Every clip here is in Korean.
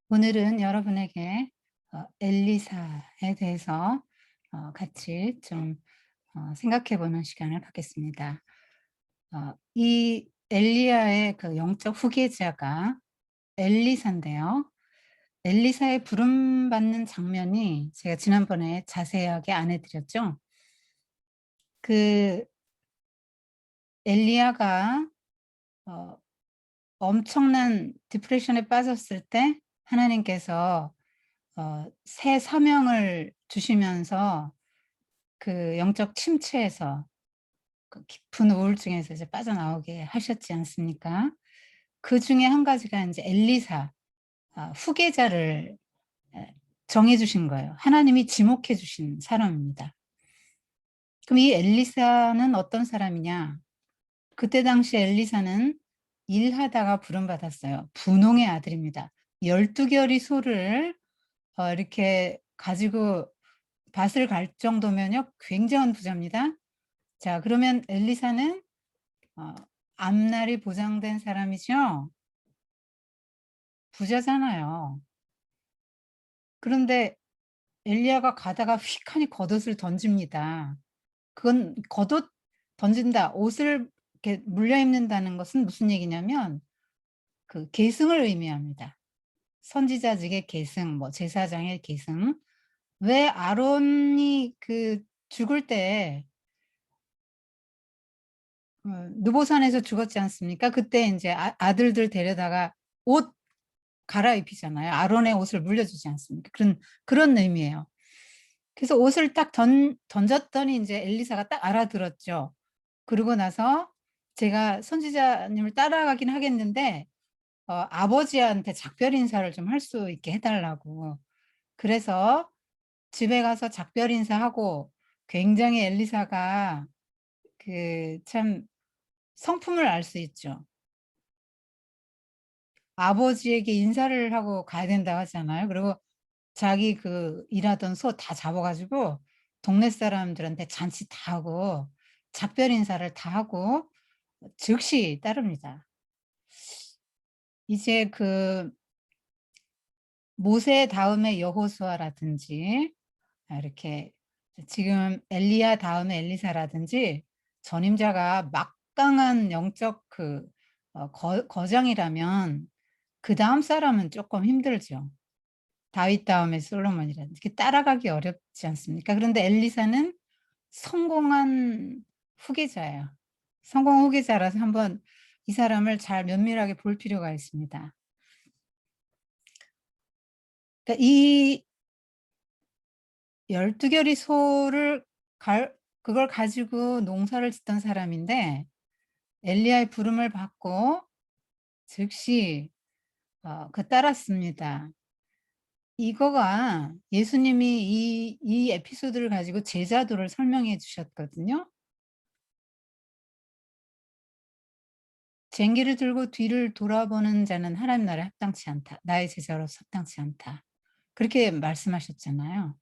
오늘은 여러분에게 엘리사에 대해서 같이 좀 생각해 보는 시간을 갖겠습니다. 이 엘리야의 그 영적 후계자가 엘리사인데요. 엘리사의 부름받는 장면이 제가 지난번에 자세하게 안내 드렸죠. 그 엘리야가 어 엄청난 디프레션에 빠졌을 때 하나님께서 새 사명을 주시면서 그 영적 침체에서 그 깊은 우울증에서 이제 빠져나오게 하셨지 않습니까? 그중에 한 가지가 인제 엘리사 후계자를 에 정해 주신 거예요. 하나님이 지목해 주신 사람입니다. 그럼 이 엘리사는 어떤 사람이냐? 그때 당시 엘리사는 일하다가 부름 받았어요. 분홍의 아들입니다. 12 결의 소를 이렇게 가지고 밭을 갈 정도면요 굉장한 부자입니다. 자, 그러면 엘리사는 어 앞날이 보장된 사람이죠. 부자잖아요. 그런데 엘리야가 가다가 휙하니 겉옷을 던집니다. 그건 겉옷 던진다, 옷을 이렇게 물려 입는다는 것은 무슨 얘기냐면 그 계승을 의미합니다. 선지자직의 계승, 뭐 제사장의 계승. 왜 아론이 그 죽을 때 느보산에서 죽었지 않습니까? 그때 인제 아들들 데려다가 옷 갈아입히잖아요. 아론의 옷을 물려주지 않습니까? 그런 의미예요. 그래서 옷을 딱 던졌더니 인제 엘리사가 딱 알아들었죠. 그러고 나서 제가 선지자님을 따라가긴 하겠는데 아버지한테 작별 인사를 좀 할 수 있게 해 달라고. 그래서 집에 가서 작별 인사하고, 굉장히 엘리사가 그 참 성품을 알 수 있죠. 아버지에게 인사를 하고 가야 된다고 하잖아요. 그리고 자기 그 일하던 소 다 잡아 가지고 동네 사람들한테 잔치 다 하고 작별 인사를 다 하고 즉시 따릅니다. 이제 그 모세 다음에 여호수아라든지 이렇게 지금 엘리야 다음에 엘리사라든지 전임자가 막강한 영적 그 거장이라면 그다음 사람은 쪼끔 힘들죠. 다윗 다음에 솔로몬이라든지 이렇게 따라가기 어렵지 않습니까? 그런데 엘리사는 성공한 후계자예요. 성공한 후계자라서 한번 이 사람을 잘 면밀하게 볼 필요가 있습니다. 그러니까 이 12 결의 소를 갈 그걸 가지고 농사를 짓던 사람인데 엘리야의 부름을 받고 즉시 따랐습니다. 이거가 예수님이 이 에피소드를 가지고 제자도를 설명해 주셨거든요. "쟁기를 들고 뒤를 돌아보는 자는 하나님 나라에 합당치 않다. 나의 제자로서 합당치 않다." 그렇게 말씀하셨잖아요.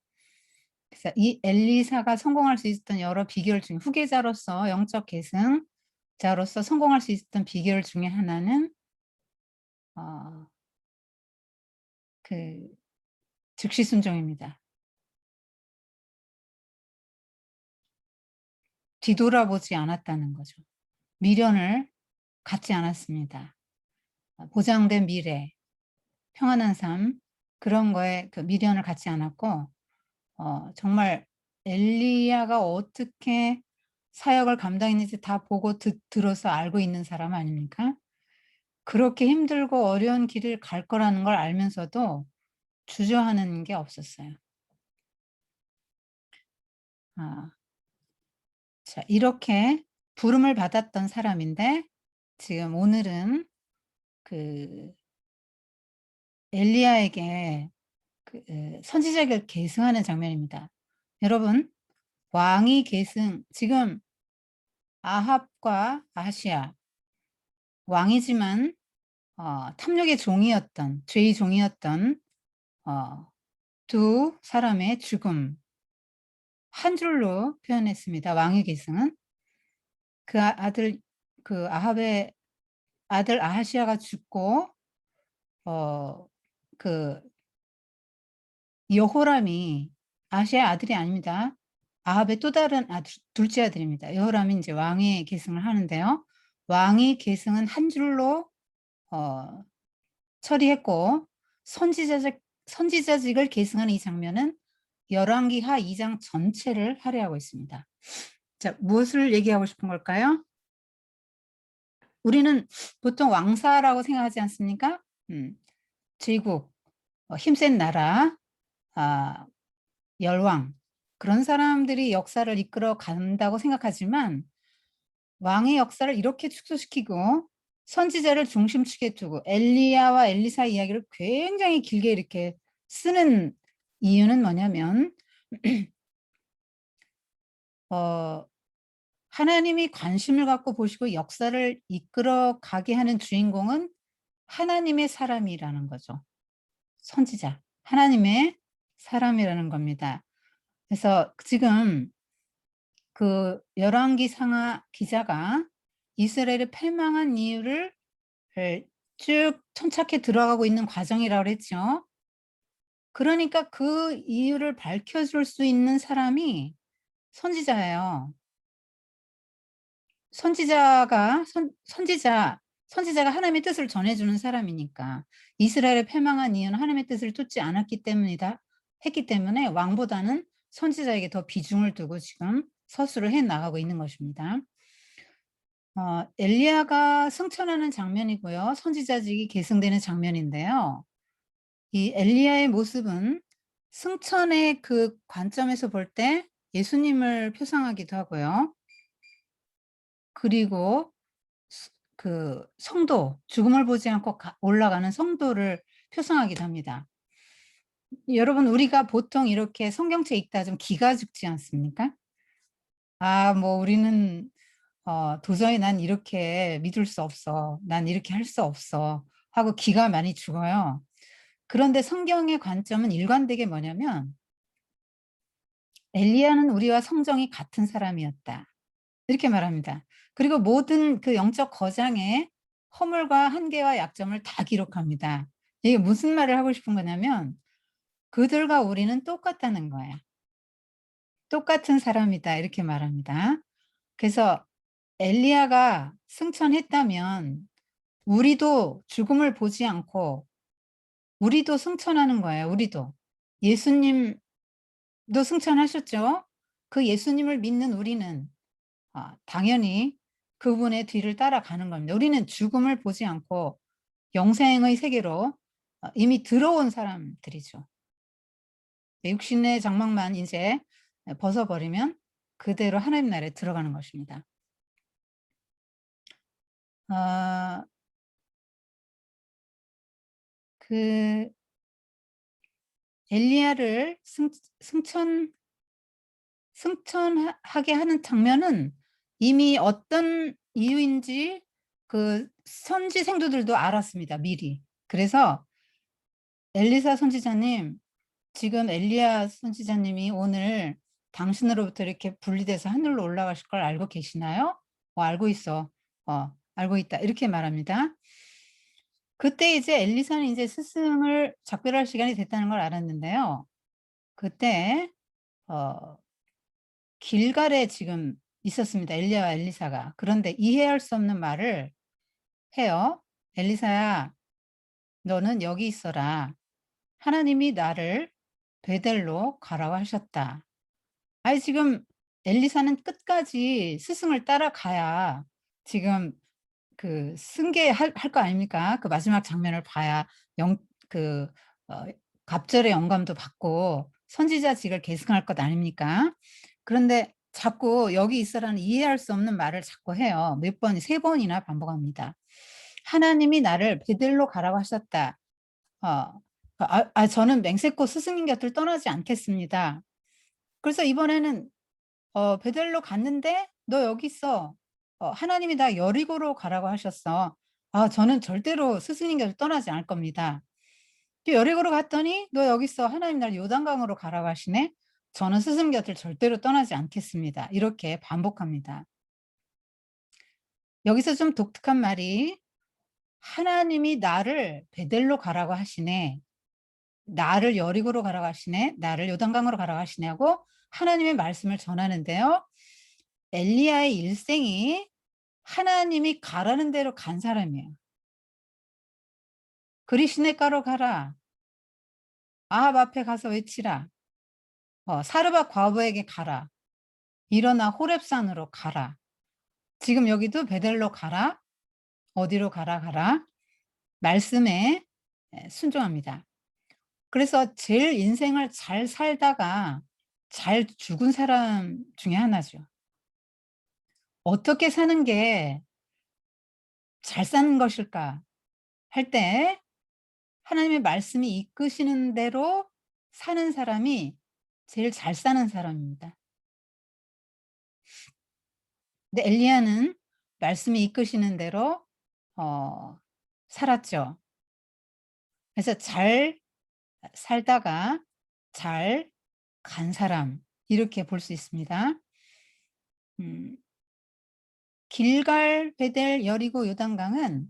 그래서 이 엘리사가 성공할 수 있었던 여러 비결 중에 후계자로서 영적 계승자로서 성공할 수 있었던 비결 중에 하나는 어 그 즉시 순종입니다. 뒤돌아보지 않았다는 거죠. 미련을 갖지 않았습니다. 보장된 미래, 평안한 삶, 그런 거에 그 미련을 갖지 않았고 정말 엘리야가 어떻게 사역을 감당했는지 다 보고 들어서 알고 있는 사람 아닙니까? 그렇게 힘들고 어려운 길을 갈 거라는 걸 알면서도 주저하는 게 없었어요. 아 자, 이렇게 부름을 받았던 사람인데 지금 오늘은 그 엘리야에게 선지자가 계승하는 장면입니다. 여러분, 왕이 계승, 지금 아합과 아하시야 왕이지만 탐욕의 종이었던, 죄의 종이었던 어 두 사람의 죽음, 한 줄로 표현했습니다. 왕의 계승은 그 아들, 아합의 아들 아하시야가 죽고 어 그 여호람이 아시아의 아들이 아닙니다. 아합의 또 다른 둘째 아들입니다. 여호람이 이제 왕의 계승을 하는데요. 왕의 계승은 한 줄로 처리했고 선지자직을 계승하는 이 장면은 열왕기하 2장 전체를 할애하고 있습니다. 자, 무엇을 얘기하고 싶은 걸까요? 우리는 보통 왕사라고 생각하지 않습니까? 제국, 힘센 나라, 열왕, 그런 사람들이 역사를 이끌어 간다고 생각하지만 왕의 역사를 이렇게 축소시키고 선지자를 중심축에 두고 엘리야와 엘리사 이야기를 굉장히 길게 이렇게 쓰는 이유는 뭐냐면 하나님이 관심을 갖고 보시고 역사를 이끌어 가게 하는 주인공은 하나님의 사람이라는 거죠. 선지자, 하나님의 사람이라는 겁니다. 그래서 지금 그 열왕기 상하 기자가 이스라엘이 패망한 이유를 쭉 천착해 들어가고 있는 과정이라고 했죠. 그러니까 그 이유를 밝혀줄 수 있는 사람이 선지자예요. 선지자가 하나님의 뜻을 전해주는 사람이니까 이스라엘의 패망한 이유는 하나님의 뜻을 쫓지 않았기 때문이다 했기 때문에 왕보다는 선지자에게 더 비중을 두고 지금 서술을 해 나가고 있는 것입니다. 엘리야가 승천하는 장면이고요. 선지자직이 계승되는 장면인데요. 이 엘리야의 모습은 승천의 그 관점에서 볼 때 예수님을 표상하기도 하고요. 그리고 그 성도, 죽음을 보지 않고 올라가는 성도를 표상하기도 합니다. 여러분, 우리가 보통 이렇게 성경책 읽다 좀 기가 죽지 않습니까? 뭐 우리는 도저히 난 이렇게 믿을 수 없어. 난 이렇게 할 수 없어. 하고 기가 많이 죽어요. 그런데 성경의 관점은 일관되게 뭐냐면 엘리야는 우리와 성정이 같은 사람이었다. 이렇게 말합니다. 그리고 모든 그 영적 거장의 허물과 한계와 약점을 다 기록합니다. 이게 무슨 말을 하고 싶은 거냐면 그들과 우리는 똑같다는 거야. 똑같은 사람이다 이렇게 말합니다. 그래서 엘리야가 승천했다면 우리도 죽음을 보지 않고 우리도 승천하는 거예요. 우리도. 예수님도 승천하셨죠. 그 예수님을 믿는 우리는 당연히 그분의 뒤를 따라가는 겁니다. 우리는 죽음을 보지 않고 영생의 세계로 이미 들어온 사람들이죠. 육신의 장막만 이제 벗어버리면 그대로 하나님 나라에 들어가는 것입니다. 그 엘리야를 승천하게 하는 장면은 이미 어떤 이유인지 그 선지 생도들도 알았습니다. 미리. 그래서 엘리사 선지자님, 지금 엘리야 선지자님이 오늘 당신으로부터 이렇게 분리돼서 하늘로 올라가실 걸 알고 계시나요? 알고 있어. 알고 있다. 이렇게 말합니다. 그때 이제 엘리사는 이제 스승을 작별할 시간이 됐다는 걸 알았는데요. 그때 길갈에 지금 있었습니다. 엘리야와 엘리사가. 그런데 이해할 수 없는 말을 해요. 엘리사야, 너는 여기 있어라. 하나님이 나를 베델로 가라고 하셨다. 지금 엘리사는 끝까지 스승을 따라가야 지금 그 승계할 거 아닙니까? 그 마지막 장면을 봐야 그 갑절의 영감도 받고 선지자직을 계승할 것 아닙니까? 그런데 자꾸 여기 있어라는 이해할 수 없는 말을 자꾸 해요. 몇 번, 3번이나 반복합니다. 하나님이 나를 베델로 가라고 하셨다. 저는 맹세코 스승님 곁을 떠나지 않겠습니다. 그래서 이번에는 베델로 갔는데 너 여기 있어. 하나님이 나 여리고로 가라고 하셨어. 저는 절대로 스승님 곁을 떠나지 않을 겁니다. 여리고로 갔더니 너 여기 있어. 하나님 날 요단강으로 가라고 하시네. 저는 스승 곁을 절대로 떠나지 않겠습니다. 이렇게 반복합니다. 여기서 좀 독특한 말이 하나님이 나를 베델로 가라고 하시네. 나를 여리고로 가라고 하시네. 나를 요단강으로 가라고 하시냐고 하나님의 말씀을 전하는데요. 엘리야의 일생이 하나님이 가라는 대로 간 사람이에요. 그리 시냇가로 가라. 아합 앞에 가서 외치라. 사르밧 과부에게 가라. 일어나 호렙산으로 가라. 지금 여기도 베델로 가라. 어디로 가라. 말씀에 순종합니다. 그래서 제일 인생을 잘 살다가 잘 죽은 사람 중에 하나죠. 어떻게 사는 게 잘 사는 것일까 할 때 하나님의 말씀이 이끄시는 대로 사는 사람이 제일 잘 사는 사람입니다. 근데 엘리야는 말씀이 이끄시는 대로 살았죠. 그래서 잘 살다가 잘 간 사람 이렇게 볼 수 있습니다. 음 길갈, 베델, 여리고, 요단강은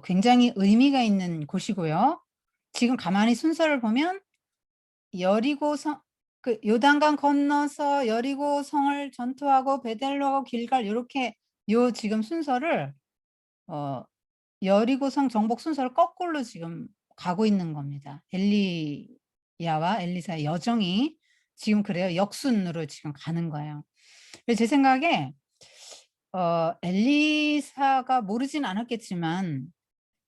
굉장히 의미가 있는 곳이고요. 지금 가만히 순서를 보면 여리고성 요단강 건너서 여리고성을 전투하고 베델로 하고 길갈 요렇게 요 지금 순서를 어 여리고성 정복 순서를 거꾸로 지금 가고 있는 겁니다. 엘리야와 엘리사의 여정이 지금 그래요. 역순으로 지금 가는 거예요. 그래서 제 생각에 엘리사가 모르진 않았겠지만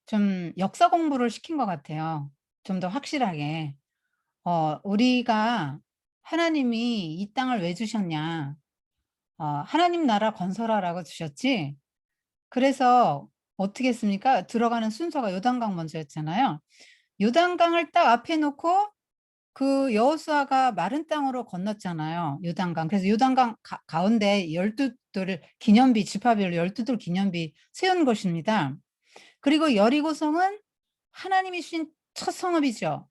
좀 역사 공부를 시킨 것 같아요. 좀 더 확실하게. 우리가 하나님이 이 땅을 왜 주셨냐. 하나님 나라 건설하라고 주셨지. 그래서 어떻게 했습니까? 들어가는 순서가 요단강 먼저였잖아요. 요단강을 딱 앞에 놓고 그 여호수아가 마른 땅으로 건넜잖아요, 요단강. 그래서 요단강 가운데 12돌 기념비, 지파별로 12돌 기념비 세운 것입니다. 그리고 여리고성은 하나님이 주신 첫 성읍이죠.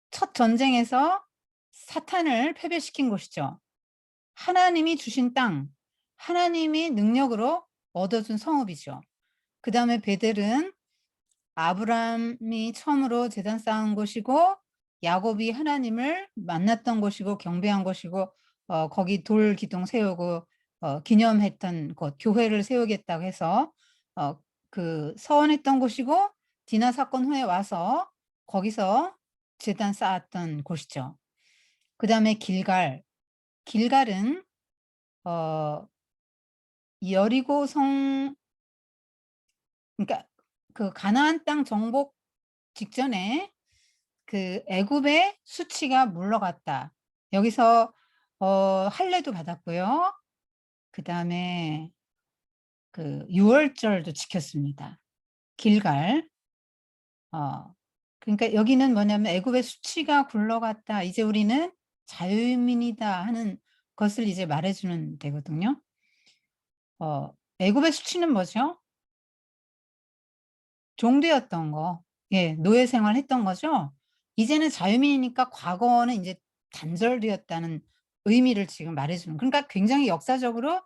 첫 전쟁에서 사탄을 패배시킨 곳이죠. 하나님이 주신 땅, 하나님이 능력으로 얻어준 성읍이죠. 그다음에 베델은 아브라함이 처음으로 제단 쌓은 곳이고 야곱이 하나님을 만났던 곳이고 경배한 곳이고 거기 돌 기둥 세우고 기념했던 곳, 교회를 세우겠다고 해서 그 서원했던 곳이고 디나 사건 후에 와서 거기서 제단 쌓았던 곳이죠. 그다음에 길갈은 어 여리고성, 그러니까 그 가나안 땅 정복 직전에 그 애굽의 수치가 물러갔다. 여기서 할례도 받았고요. 그다음에 그 유월절도 지켰습니다. 길갈. 그러니까 여기는 뭐냐면 애굽의 수치가 굴러갔다. 이제 우리는 자유민이다 하는 것을 이제 말해 주는 데거든요. 애굽의 수치는 뭐죠? 종되었던 거. 예, 노예 생활했던 거죠. 이제는 자유민이니까 과거는 인제 단절되었다는 의미를 지금 말해 주는, 그러니까 굉장히 역사적으로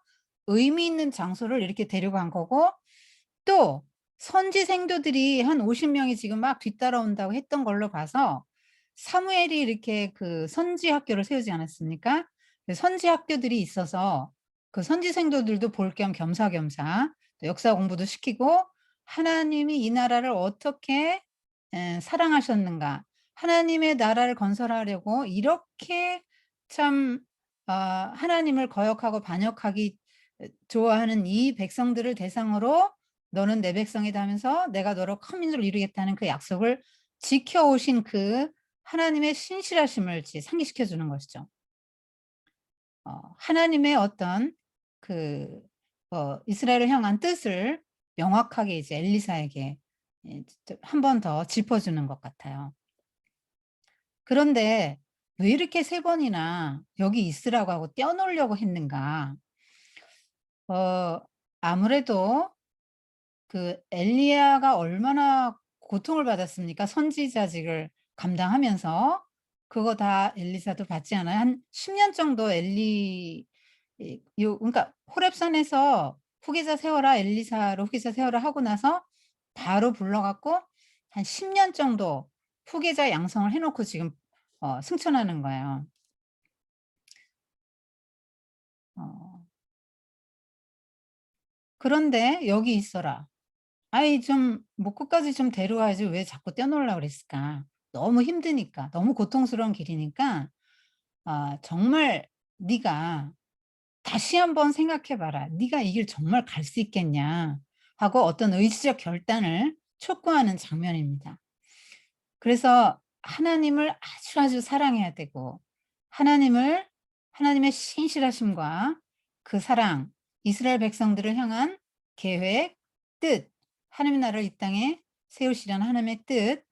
의미 있는 장소를 이렇게 데려간 거고, 또 선지 생도들이 한 50 명이 지금 막 뒤따라온다고 했던 걸로 봐서 사무엘이 이렇게 그 선지 학교를 세우지 않았습니까? 그 선지 학교들이 있어서 그 선지 생도들도 볼 겸 겸사겸사 또 역사 공부도 시키고 하나님이 이 나라를 어떻게 사랑하셨는가. 하나님의 나라를 건설하려고 이렇게 참 하나님을 거역하고 반역하기 좋아하는 이 백성들을 대상으로 "너는 내 백성이다." 하면서 "내가 너로 큰 민족을 이루겠다."는 그 약속을 지켜오신 그 하나님의 신실하심을 상기시켜 주는 것이죠. 하나님의 어떤 그 이스라엘을 향한 뜻을 명확하게 이제 엘리사에게 한 번 더 짚어 주는 것 같아요. 그런데 왜 이렇게 세 번이나 여기 있으라고 하고 떼어 놓으려고 했는가? 어 아무래도 그 엘리야가 얼마나 고통을 받았습니까? 선지자직을 감당하면서. 그거 다 엘리사도 받지 않아요? 한 10년 정도 그러니까 호렙산에서 "후계자 세워라. 엘리사로 후계자 세워라." 하고 나서 바로 불러 갖고 한 10년 정도 후계자 양성을 해 놓고 지금 승천하는 거예요. 어 그런데 "여기 있어라." 아이 좀 뭐 끝까지 좀 데려와야지 왜 자꾸 떼어놓으려고 그랬을까? 너무 힘드니까. 너무 고통스러운 길이니까 정말 네가 다시 한번 생각해 봐라. 네가 이 길 정말 갈 수 있겠냐 하고 어떤 의지적 결단을 촉구하는 장면입니다. 그래서 하나님을 아주 사랑해야 되고 하나님의 신실하심과 그 사랑, 이스라엘 백성들을 향한 계획, 뜻, 하나님의 나라를 이 땅에 세우시려는 하나님의 뜻,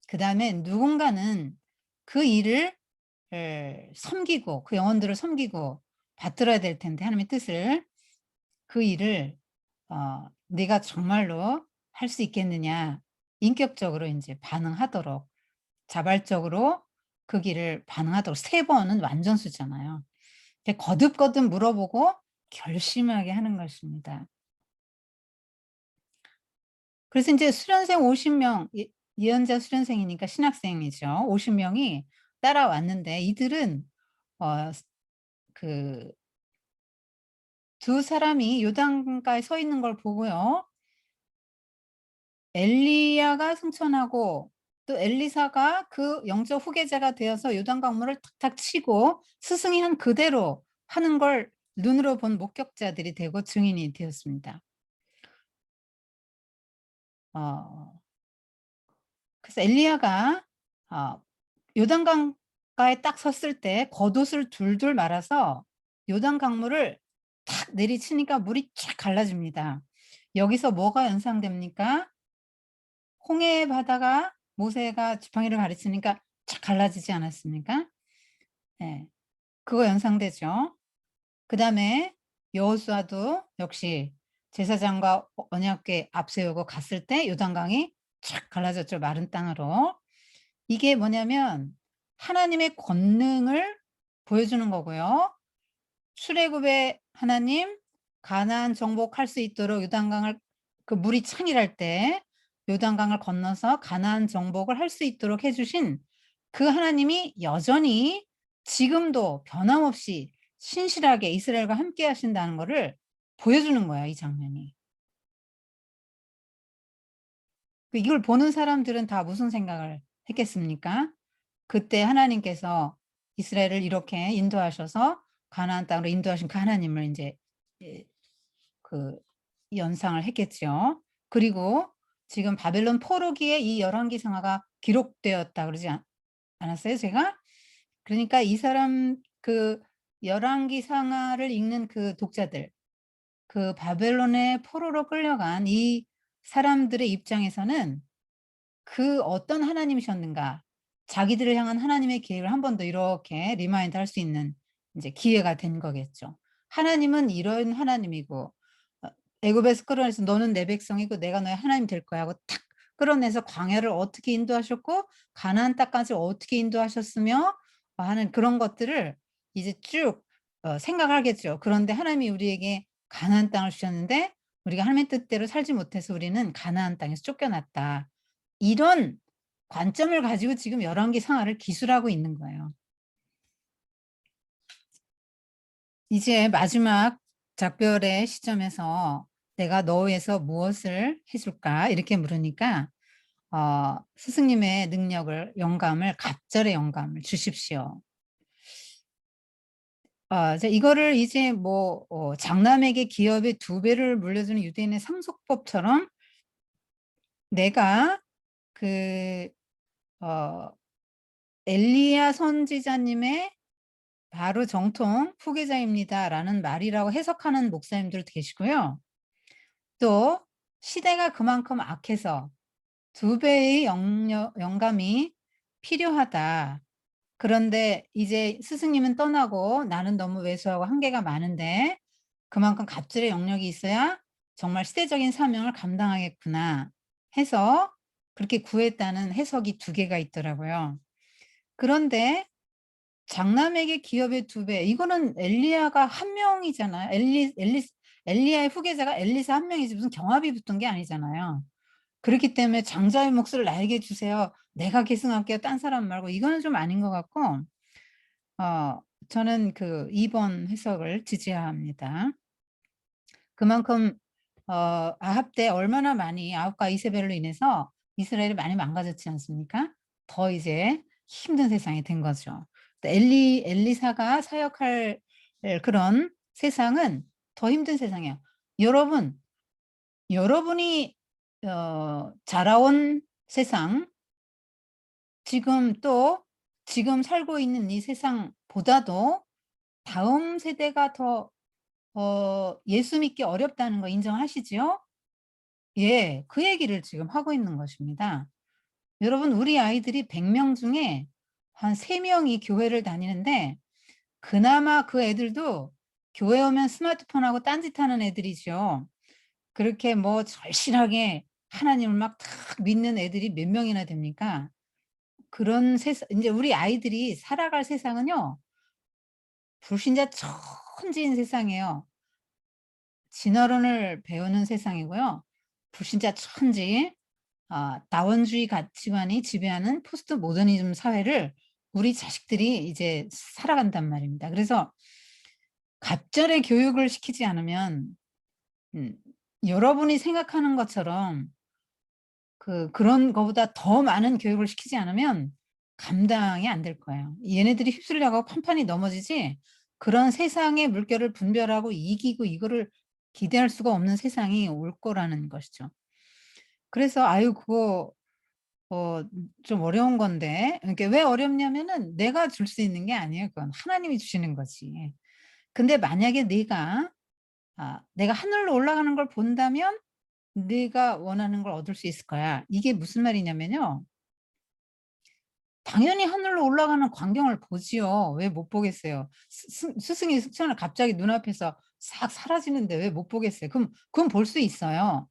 그다음에 누군가는 그 일을 섬기고 그 영혼들을 섬기고 받들어야 될 텐데 하나님의 뜻을 그 일을 "네가 정말로 할 수 있겠느냐." 인격적으로 인제 반응하도록 자발적으로 그 길을 반응하도록 3 번은 완전수잖아요. 이제 거듭거듭 물어보고 결심하게 하는 것입니다. 그래서 인제 수련생 50 명 예언자 수련생이니까 신학생이죠. 50 명이 따라왔는데 이들은 어 그 두 사람이 요단강가에 서 있는 걸 보고요. 엘리야가 승천하고 또 엘리사가 그 영적 후계자가 되어서 요단강물을 탁탁 치고 스승이 한 그대로 하는 걸 눈으로 본 목격자들이 되고 증인이 되었습니다. 어 그래서 엘리야가 어 요단강가에 딱 섰을 때 겉옷을 둘둘 말아서 요단강물을 탁 내리치니까 물이 쫙 갈라집니다. 여기서 뭐가 연상됩니까? 홍해의 바다가 모세가 지팡이를 가르치니까 착 갈라지지 않았습니까? 예. 그거 연상되죠. 그다음에 여호수아도 역시 제사장과 언약궤 앞세우고 갔을 때 요단강이 착 갈라졌죠, 마른 땅으로. 이게 뭐냐면 하나님의 권능을 보여주는 거고요. 출애굽의 하나님, 가나안 정복할 수 있도록 요단강을 그 물이 창일할 때 요단강을 건너서 가나안 정복을 할 수 있도록 해 주신 그 하나님이 여전히 지금도 변함없이 신실하게 이스라엘과 함께 하신다는 거를 보여주는 거예요, 이 장면이. 이걸 보는 사람들은 다 무슨 생각을 했겠습니까? 그때 하나님께서 이스라엘을 이렇게 인도하셔서 가나안 땅으로 인도하신 그 하나님을 인제 예 그 연상을 했겠죠. 그리고 지금 바벨론 포로기에 이 열왕기 상하가 기록되었다 그러지 않았어요 제가? 그러니까 이 사람 그 열왕기 상하를 읽는 그 독자들 그 바벨론의 포로로 끌려간 이 사람들의 입장에서는 그 어떤 하나님이셨는가 자기들을 향한 하나님의 계획을 한 번 더 이렇게 리마인드 할 수 있는 인제 기회가 된 거겠죠. 하나님은 이런 하나님이고 애굽에서 끌어내서 "너는 내 백성이고 내가 너의 하나님이 될 거야." 하고 탁 끌어내서 광야를 어떻게 인도하셨고 가나안 땅까지 어떻게 인도하셨으며 하는 그런 것들을 이제 쭉 생각하겠죠. 그런데 하나님이 우리에게 가나안 땅을 주셨는데 우리가 하나님의 뜻대로 살지 못해서 우리는 가나안 땅에서 쫓겨났다. 이런 관점을 가지고 지금 열왕기 상하를 기술하고 있는 거예요. 이제 마지막 작별의 시점에서 "내가 너 위해서 무엇을 해 줄까?" 이렇게 물으니까 스승님의 능력을 영감을 갑절의 영감을 주십시오. 이제 이거를 이제 뭐 장남에게 기업의 2 배를 물려주는 유대인의 상속법처럼 내가 그 어 엘리야 선지자님의 바로 정통 후계자입니다라는 말이라고 해석하는 목사님들도 계시고요. 또 시대가 그만큼 악해서 2 배의 영감이 필요하다. 그런데 이제 스승님은 떠나고 나는 너무 왜소하고 한계가 많은데 그만큼 갑절의 영역이 있어야 정말 시대적인 사명을 감당하겠구나 해서 그렇게 구했다는 해석이 2 개가 있더라고요. 그런데 장남에게 기업의 2 배 이거는 엘리야가 1 명이잖아요. 엘리야의 후계자가 엘리사 1 명이지 무슨 경합이 붙은 게 아니잖아요. 그렇기 때문에 "장자의 몫을 나에게 주세요. 내가 계승할게요. 딴 사람 말고." 이거는 좀 아닌 것 같고 어 저는 그 2번 해석을 지지합니다. 그만큼 아합 때 얼마나 많이 아합과 이세벨로 인해서 이스라엘이 많이 망가졌지 않습니까? 더 이제 힘든 세상이 된 거죠. 또 엘리사가 사역할 그런 세상은 더 힘든 세상이에요. 여러분, 여러분이 자라온 세상, 지금 또 지금 살고 있는 이 세상보다도 다음 세대가 더 예수 믿기 어렵다는 거 인정하시지요? 예. 그 얘기를 지금 하고 있는 것입니다. 여러분, 우리 아이들이 100명 중에 한 3 명이 교회를 다니는데 그나마 그 애들도 교회 오면 스마트폰하고 딴짓하는 애들이죠. 그렇게 뭐 절실하게 하나님을 막 탁 믿는 애들이 몇 명이나 됩니까? 그런 세상, 인제 우리 아이들이 살아갈 세상은요, 불신자 천지인 세상이에요. 진화론을 배우는 세상이고요. 불신자 천지, 다원주의 가치관이 지배하는 포스트 모더니즘 사회를 우리 자식들이 이제 살아간단 말입니다. 그래서 갑절의 교육을 시키지 않으면 음 여러분이 생각하는 것처럼 그런 거보다 더 많은 교육을 시키지 않으면 감당이 안 될 거예요. 얘네들이 휩쓸려가고 판판이 넘어지지, 그런 세상의 물결을 분별하고 이기고 이거를 기대할 수가 없는 세상이 올 거라는 것이죠. 그래서 아유 그거 좀 어려운 건데, 그러니까 왜 어렵냐면은 내가 줄 수 있는 게 아니에요. 그건 하나님이 주시는 거지. 근데 만약에 내가 하늘로 올라가는 걸 본다면 네가 원하는 걸 얻을 수 있을 거야. 이게 무슨 말이냐면요. 당연히 하늘로 올라가는 광경을 보지요. 왜 못 보겠어요. 스승이 승천을 갑자기 눈앞에서 싹 사라지는데 왜 못 보겠어요. 그건 볼 수 있어요.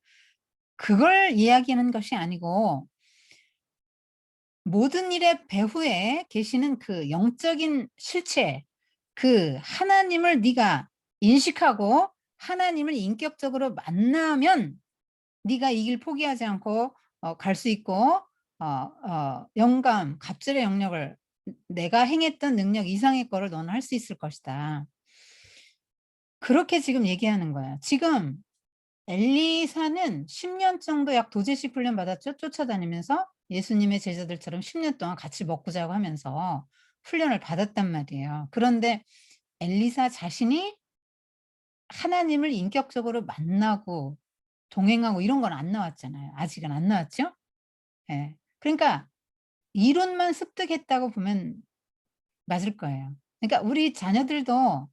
그걸 이야기하는 것이 아니고 모든 일의 배후에 계시는 그 영적인 실체, 그 하나님을 네가 인식하고 하나님을 인격적으로 만나면 네가 이 길 포기하지 않고 갈 수 있고 영감, 갑절의 영역을 내가 행했던 능력 이상의 거를 너는 할 수 있을 것이다. 그렇게 지금 얘기하는 거야. 지금 엘리사는 10년 정도 약 도제식 훈련 받았죠. 쫓아다니면서 예수님의 제자들처럼 10년 동안 같이 먹고 자고 하면서 훈련을 받았단 말이에요. 그런데 엘리사 자신이 하나님을 인격적으로 만나고 동행하고 이런 건 안 나왔잖아요. 아직은 안 나왔죠? 예. 그러니까 이론만 습득했다고 보면 맞을 거예요. 그러니까 우리 자녀들도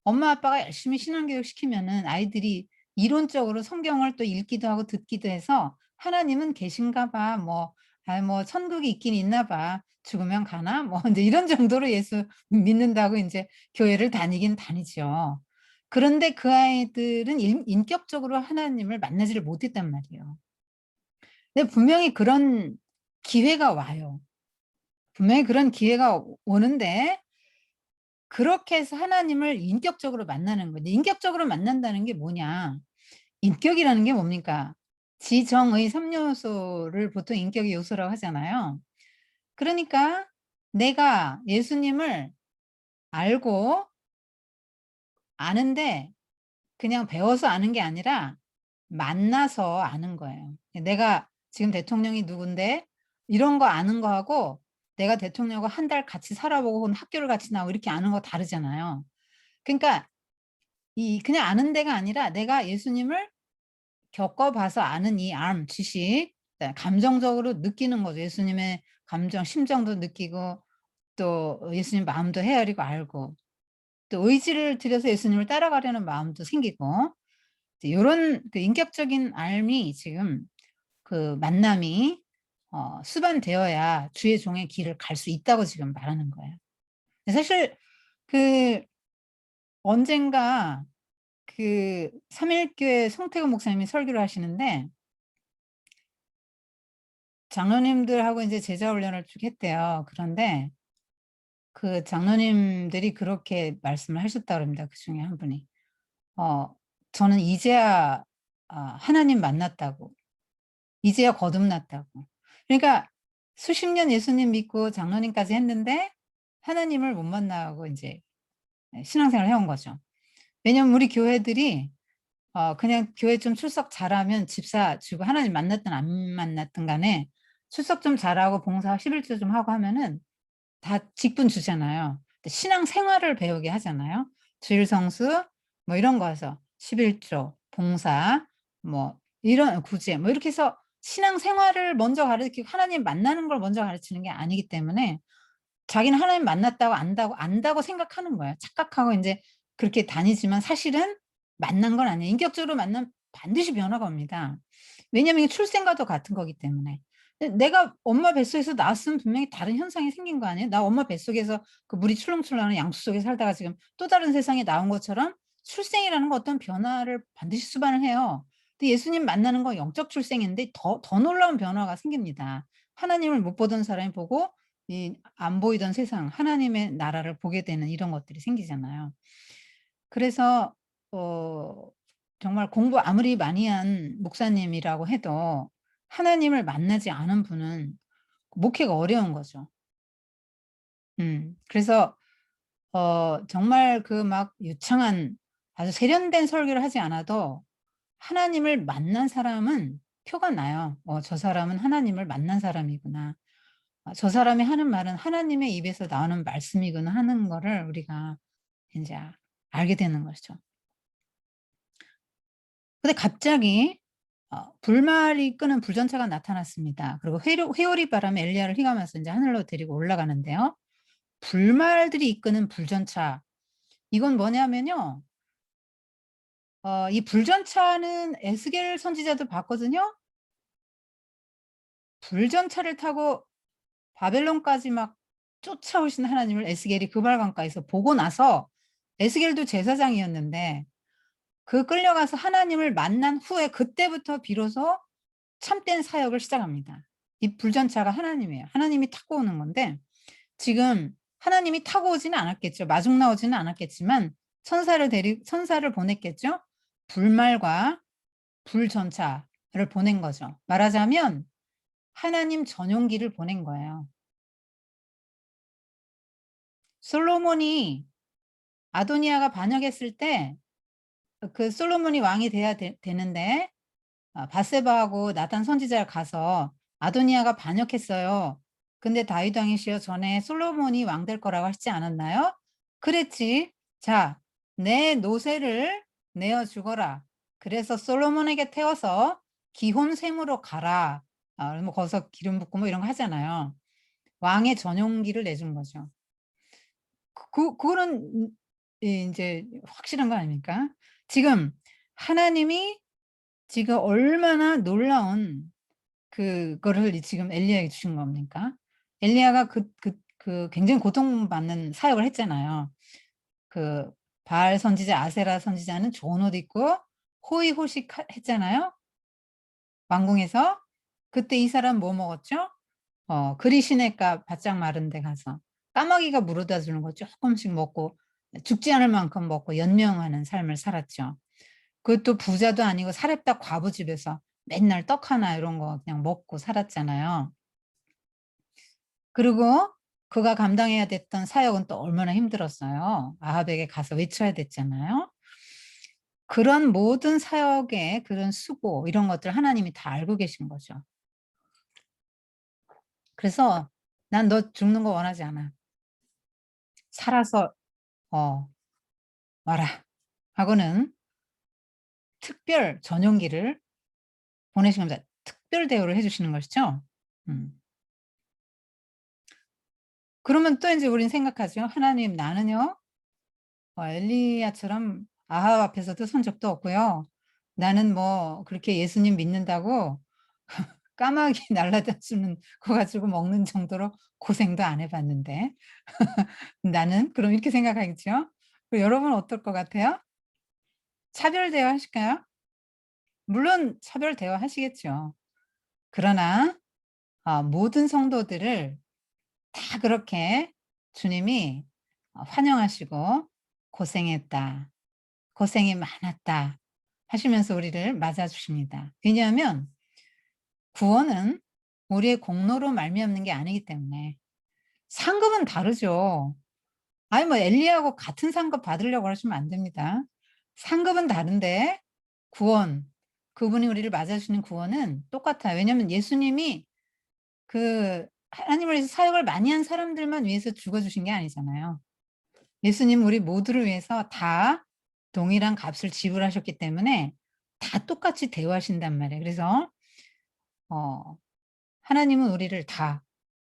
엄마 아빠가 열심히 신앙교육 시키면은 아이들이 이론적으로 성경을 또 읽기도 하고 듣기도 해서 '하나님은 계신가 봐.' 뭐 '아 뭐 천국이 있긴 있나 봐. 죽으면 가나?' 뭐 인제 이런 정도로 예수 믿는다고 인제 교회를 다니긴 다니죠. 그런데 그 아이들은 인격적으로 하나님을 만나지를 못했단 말이에요. 근데 분명히 그런 기회가 와요. 분명히 그런 기회가 오는데 그렇게 해서 하나님을 인격적으로 만나는 거죠. 인격적으로 만난다는 게 뭐냐? 인격이라는 게 뭡니까? 지정의 3 요소를 보통 인격의 요소라고 하잖아요. 그러니까 내가 예수님을 알고 아는데 그냥 배워서 아는 게 아니라 만나서 아는 거예요. 내가 지금 대통령이 누군데 이런 거 아는 거하고 내가 대통령과 한 달 같이 살아보고 혹은 학교를 같이 나오고 이렇게 아는 거 다르잖아요. 그러니까 이 그냥 아는 데가 아니라 내가 예수님을 겪어 봐서 아는 이 지식, 그다음에 감정적으로 느끼는 거죠. 예수님의 감정, 심정도 느끼고 또 예수님 마음도 헤아리고 알고 또 의지를 들여서 예수님을 따라가려는 마음도 생기고 이제 요런 그 인격적인 알미 지금 그 만남이 수반되어야 주의 종의 길을 갈 수 있다고 지금 말하는 거예요. 근데 사실 그 언젠가 삼일교회 송태근 목사님이 설교를 하시는데 장로님들하고 인제 제자 훈련을 쭉 했대요. 그런데 그 장로님들이 그렇게 말씀을 하셨다 그럽니다, 그중에 한 분이. 어 "저는 이제야 하나님 만났다."고. 이제야 거듭났다고. 그러니까 수십 년 예수님 믿고 장로님까지 했는데 하나님을 못 만나고 인제 신앙생활을 해온 거죠. 왜냐면 우리 교회들이 그냥 교회 좀 출석 잘하면 집사 주고 하나님 만났든 안 만났든 간에 출석 좀 잘하고 봉사 11조 좀 하고 하면은 다 직분 주잖아요. 근데 신앙생활을 배우게 하잖아요. 주일 성수 뭐 이런 거 해서 11조, 봉사 뭐 이런 구제 뭐 이렇게 해서 신앙생활을 먼저 가르치고 하나님 만나는 걸 먼저 가르치는 게 아니기 때문에 자기는 하나님 만났다고 안다고 생각하는 거예요. 착각하고 인제 그렇게 다니지만 사실은 만난 건 아니에요. 인격적으로 만나면 반드시 변화가 옵니다. 왜냐하면 이게 출생과도 같은 거기 때문에. 근데 내가 엄마 뱃속에서 나왔으면 분명히 다른 현상이 생긴 거 아니에요? 나 엄마 뱃속에서 그 물이 출렁출렁하는 양수 속에 살다가 지금 또 다른 세상에 나온 것처럼 출생이라는 건 어떤 변화를 반드시 수반을 해요. 근데 예수님 만나는 건 영적 출생인데 더 놀라운 변화가 생깁니다. 하나님을 못 보던 사람이 보고 이 안 보이던 세상 하나님의 나라를 보게 되는 이런 것들이 생기잖아요. 그래서 어 정말 공부 아무리 많이 한 목사님이라고 해도 하나님을 만나지 않은 분은 목회가 어려운 거죠. 그래서 정말 그 막 유창한 아주 세련된 설교를 하지 않아도 하나님을 만난 사람은 표가 나요. '저 사람은 하나님을 만난 사람이구나.' '저 사람이 하는 말은 하나님의 입에서 나오는 말씀이구나.' 하는 거를 우리가 인제 알게 되는 것이죠. 근데 갑자기 불말이 끄는 불전차가 나타났습니다. 그리고 회오리 바람에 엘리야를 휘감아서 인제 하늘로 데리고 올라가는데요. 불말들이 이끄는 불전차 이건 뭐냐면요. 이 불전차는 에스겔 선지자도 봤거든요. 불전차를 타고 바벨론까지 막 쫓아오신 하나님을 에스겔이 그발강가에서 보고 나서 에스겔도 제사장이었는데 그 끌려가서 하나님을 만난 후에 그때부터 비로소 참된 사역을 시작합니다. 이 불전차가 하나님이에요. 하나님이 타고 오는 건데 지금 하나님이 타고 오지는 않았겠죠. 마중 나오지는 않았겠지만 천사를 보냈겠죠. 불말과 불전차를 보낸 거죠. 말하자면 하나님 전용기를 보낸 거예요. 솔로몬이 아도니아가 반역했을 때 그 솔로몬이 왕이 돼야 되는데 밧세바하고 나단 선지자가 가서 아도니아가 반역했어요. 근데 다윗 왕이시여 전에 솔로몬이 왕 될 거라고 하시지 않았나요? 그랬지. 자, 내 노새를 내어 주거라. 그래서 솔로몬에게 태워서 기혼 셈으로 가라. 뭐 거기서 기름 붓고 뭐 이런 거 하잖아요. 왕의 전용기를 내준 거죠. 그거는 인제 확실한 거 아닙니까? 지금 하나님이 지금 얼마나 놀라운 그거를 지금 엘리야에게 주신 겁니까? 엘리야가 굉장히 고통받는 사역을 했잖아요. 그 바알 선지자, 아세라 선지자는 좋은 옷 입고 호의호식 했잖아요, 왕궁에서. 그때 이 사람 뭐 먹었죠? 그리 시냇가 바짝 마른 데 가서 까마귀가 물어다 주는 거 쪼끔씩 먹고 죽지 않을 만큼 먹고 연명하는 삶을 살았죠. 그것도 부자도 아니고 사렙다 과부 집에서 맨날 떡 하나 이런 거 그냥 먹고 살았잖아요. 그리고 그가 감당해야 됐던 사역은 또 얼마나 힘들었어요. 아합에게 가서 외쳐야 됐잖아요. 그런 모든 사역의 그런 수고 이런 것들 하나님이 다 알고 계신 거죠. 그래서 "난 너 죽는 거 원하지 않아. 살아서 어 와라." 하고는 특별 전용기를 보내신 겁니다. 특별 대우를 해 주시는 것이죠. 음. 그러면 또 인제 우리는 생각하죠. '하나님 나는요 엘리야처럼 아합 앞에서도 선 적도 없고요. 나는 뭐 그렇게 예수님 믿는다고 까마귀 날라다 주는 거 가지고 먹는 정도로 고생도 안 해 봤는데 나는' 그럼 이렇게 생각하겠죠. 여러분은 어떨 것 같아요? 차별 대우하실까요? 물론 차별 대우하시겠죠. 그러나 모든 성도들을 다 그렇게 주님이 환영하시고 "고생했다. 고생이 많았다." 하시면서 우리를 맞아 주십니다. 왜냐하면 구원은 우리의 공로로 말미암는 게 아니기 때문에 상급은 다르죠. 아니 뭐 엘리야하고 같은 상급 받으려고 하시면 안 됩니다. 상급은 다른데 구원, 그분이 우리를 맞아주시는 구원은 똑같아요. 왜냐하면 예수님이 그 하나님을 위해서 사역을 많이 한 사람들만 위해서 죽어 주신 게 아니잖아요. 예수님은 우리 모두를 위해서 다 동일한 값을 지불하셨기 때문에 다 똑같이 대우하신단 말이에요. 그래서 어 하나님은 우리를 다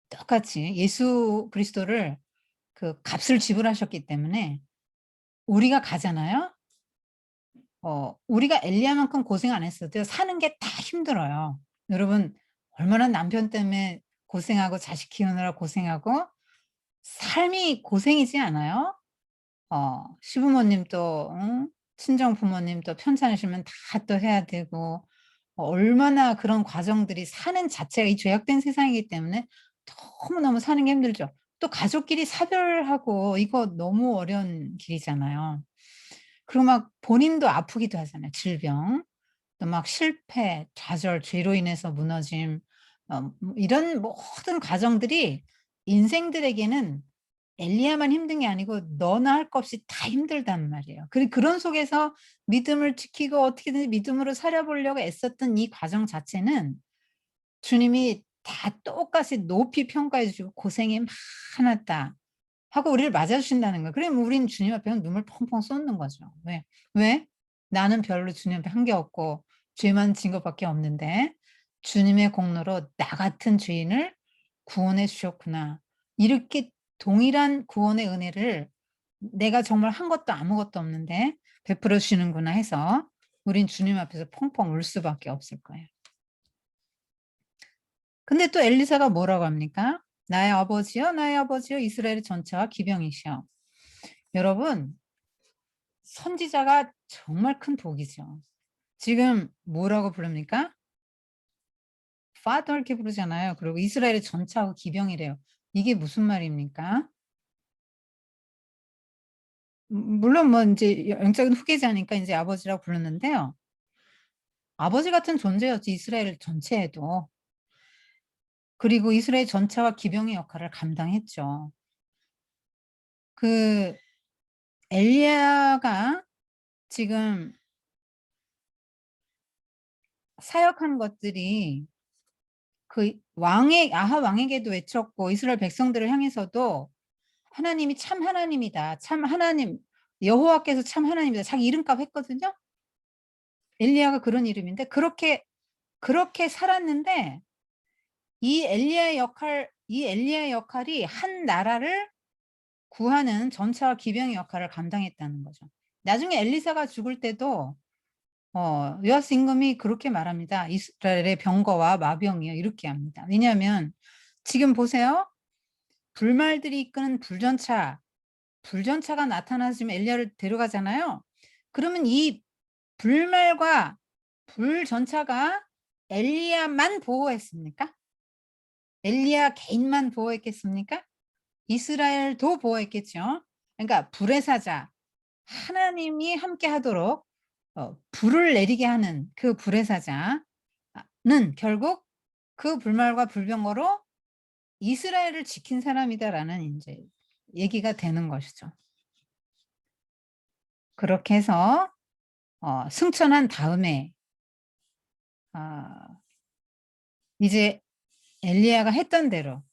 똑같이 예수 그리스도를 그 값을 지불하셨기 때문에 우리가 가잖아요. 우리가 엘리야만큼 고생 안 했어도 사는 게 다 힘들어요. 여러분 얼마나 남편 때문에 고생하고 자식 키우느라 고생하고 삶이 고생이지 않아요? 시부모님 또 친정 부모님 또 편찮으시면 다 또 해야 되고 얼마나 그런 과정들이 사는 자체가 이 죄악된 세상이기 때문에 너무너무 사는 게 힘들죠. 또 가족끼리 사별하고 이거 너무 어려운 길이잖아요. 그리고 막 본인도 아프기도 하잖아요. 질병, 또 막 실패, 좌절, 죄로 인해서 무너짐 이런 모든 과정들이 인생들에게는 엘리야만 힘든 게 아니고 너나 할 것 없이 다 힘들단 말이에요. 그런 속에서 믿음을 지키고 어떻게든지 믿음으로 살아보려고 애썼던 이 과정 자체는 주님이 다 똑같이 높이 평가해 주시고 "고생이 많았다." 하고 우리를 맞아 주신다는 거예요. 그러면 우리는 주님 앞에 눈물 펑펑 쏟는 거죠. 왜? 왜? 나는 별로 주님 앞에 한 게 없고 죄만 진 것밖에 없는데 주님의 공로로 '나 같은 죄인을 구원해 주셨구나.' 이렇게 동일한 구원의 은혜를 '내가 정말 한 것도 아무것도 없는데 베풀어 주시는구나.' 해서 우린 주님 앞에서 펑펑 울 수밖에 없을 거예요. 근데 또 엘리사가 뭐라고 합니까? "나의 아버지여, 나의 아버지여 이스라엘의 전차와 기병이시여." 여러분 선지자가 정말 큰 복이죠. 지금 뭐라고 부릅니까? Father 이렇게 부르잖아요. 그리고 이스라엘의 전차하고 기병이래요. 이게 무슨 말입니까? 물론 뭐 인제 영적인 후계자니까 인제 아버지라고 불렀는데요. 아버지 같은 존재였지 이스라엘 전체에도. 그리고 이스라엘 전차와 기병의 역할을 감당했죠. 그 엘리야가 지금 사역한 것들이 그 왕의 아합 왕에게도 외쳤고 이스라엘 백성들을 향해서도 "하나님이 참 하나님이다. 참 하나님 여호와께서 참 하나님이다." 자기 이름값 했거든요. 엘리야가 그런 이름인데 그렇게 살았는데 이 엘리야의 역할이 한 나라를 구하는 전차와 기병의 역할을 감당했다는 거죠. 나중에 엘리사가 죽을 때도 요아스 임금이 그렇게 말합니다. "이스라엘의 병거와 마병이여." 이렇게 합니다. 왜냐하면 지금 보세요. 불말들이 이끄는 불전차가 나타나서 지금 엘리야를 데려가잖아요. 그러면 이 불말과 불전차가 엘리야만 보호했습니까? 엘리야 개인만 보호했겠습니까? 이스라엘도 보호했겠죠. 그러니까 불의 사자 하나님이 함께 하도록 불을 내리게 하는 그 불의 사자는 결국 그 불말과 불병거로 이스라엘을 지킨 사람이다라는 인제 얘기가 되는 것이죠. 그렇게 해서 승천한 다음에 아 이제 엘리야가 했던 대로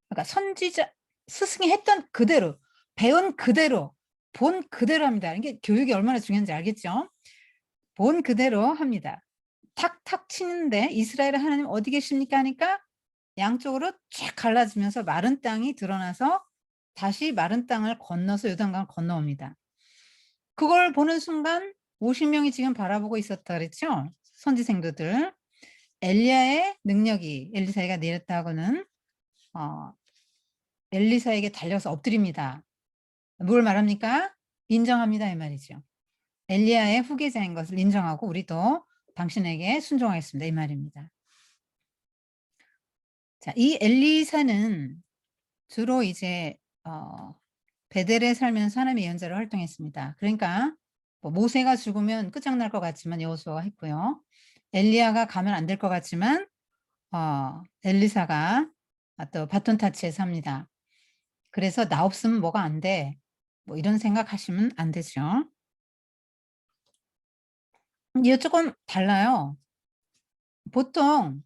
그러니까 선지자 스승이 했던 그대로 배운 그대로 본 그대로 합니다. 이게 교육이 얼마나 중요한지 알겠죠? 본 그대로 합니다. 탁탁 치는데 "이스라엘의 하나님 어디 계십니까?" 하니까 양쪽으로 쫙 갈라지면서 마른 땅이 드러나서 다시 마른 땅을 건너서 요단강을 건너옵니다. 그걸 보는 순간 50 명이 지금 바라보고 있었다 그랬죠? 선지생도들. 엘리야의 능력이 엘리사에게 내렸다고는 어 엘리사에게 달려서 엎드립니다. 뭘 말합니까? 인정합니다 이 말이죠. 엘리야의 후계자인 것을 인정하고 우리도 당신에게 순종하겠습니다 이 말입니다. 자, 이 엘리사는 주로 이제 베델에 살면서 하나님의 예언자로 활동했습니다. 그러니까 뭐 모세가 죽으면 끝장날 것 같지만 여호수아가 했고요. 엘리야가 가면 안 될 것 같지만 엘리사가 또 바톤 타치에서 합니다. 그래서 '나 없으면 뭐가 안 돼.' 뭐 이런 생각하시면 안 되죠. 이게 조금 달라요. 보통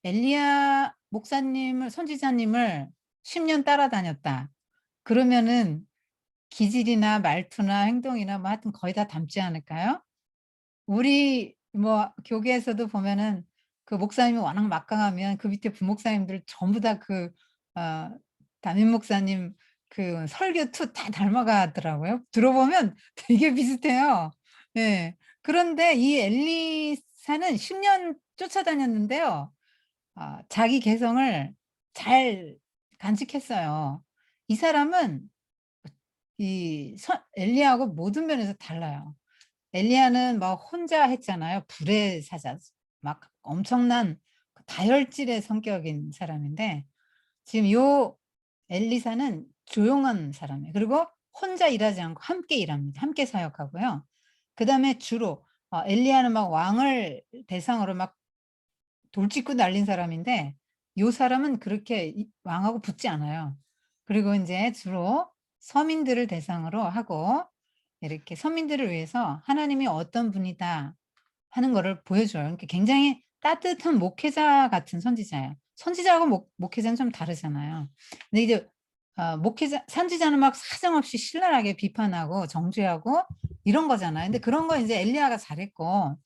엘리야 목사님을 선지자님을 10년 따라다녔다. 그러면은 기질이나 말투나 행동이나 뭐 하여튼 거의 다 닮지 않을까요? 우리 뭐 교계에서도 보면은 그 목사님이 워낙 막강하면 그 밑에 부목사님들 전부 다 어 담임 목사님 그 설교 투 다 닮아가더라고요. 들어보면 되게 비슷해요. 예. 그런데 이 엘리사는 10년 쫓아다녔는데요. 자기 개성을 잘 간직했어요. 이 사람은 이 선 엘리야하고 모든 면에서 달라요. 엘리야는 막 혼자 했잖아요. 불의 사자. 막 엄청난 그 다혈질의 성격인 사람인데 지금 요 엘리사는 조용한 사람이에요. 그리고 혼자 일하지 않고 함께 일합니다. 함께 사역하고요. 그다음에 주로 엘리야는 막 왕을 대상으로 막 돌직구 날린 사람인데 요 사람은 그렇게 왕하고 붙지 않아요. 그리고 인제 주로 서민들을 대상으로 하고 이렇게 서민들을 위해서 '하나님이 어떤 분이다.' 하는 거를 보여줘요. 그러니까 굉장히 따뜻한 목회자 같은 선지자예요. 선지자하고 목회자는 좀 다르잖아요. 근데 이제 목회자 선지자는 막 사정없이 신랄하게 비판하고 정죄하고 이런 거잖아요. 근데 그런 거 인제 엘리야가 잘했고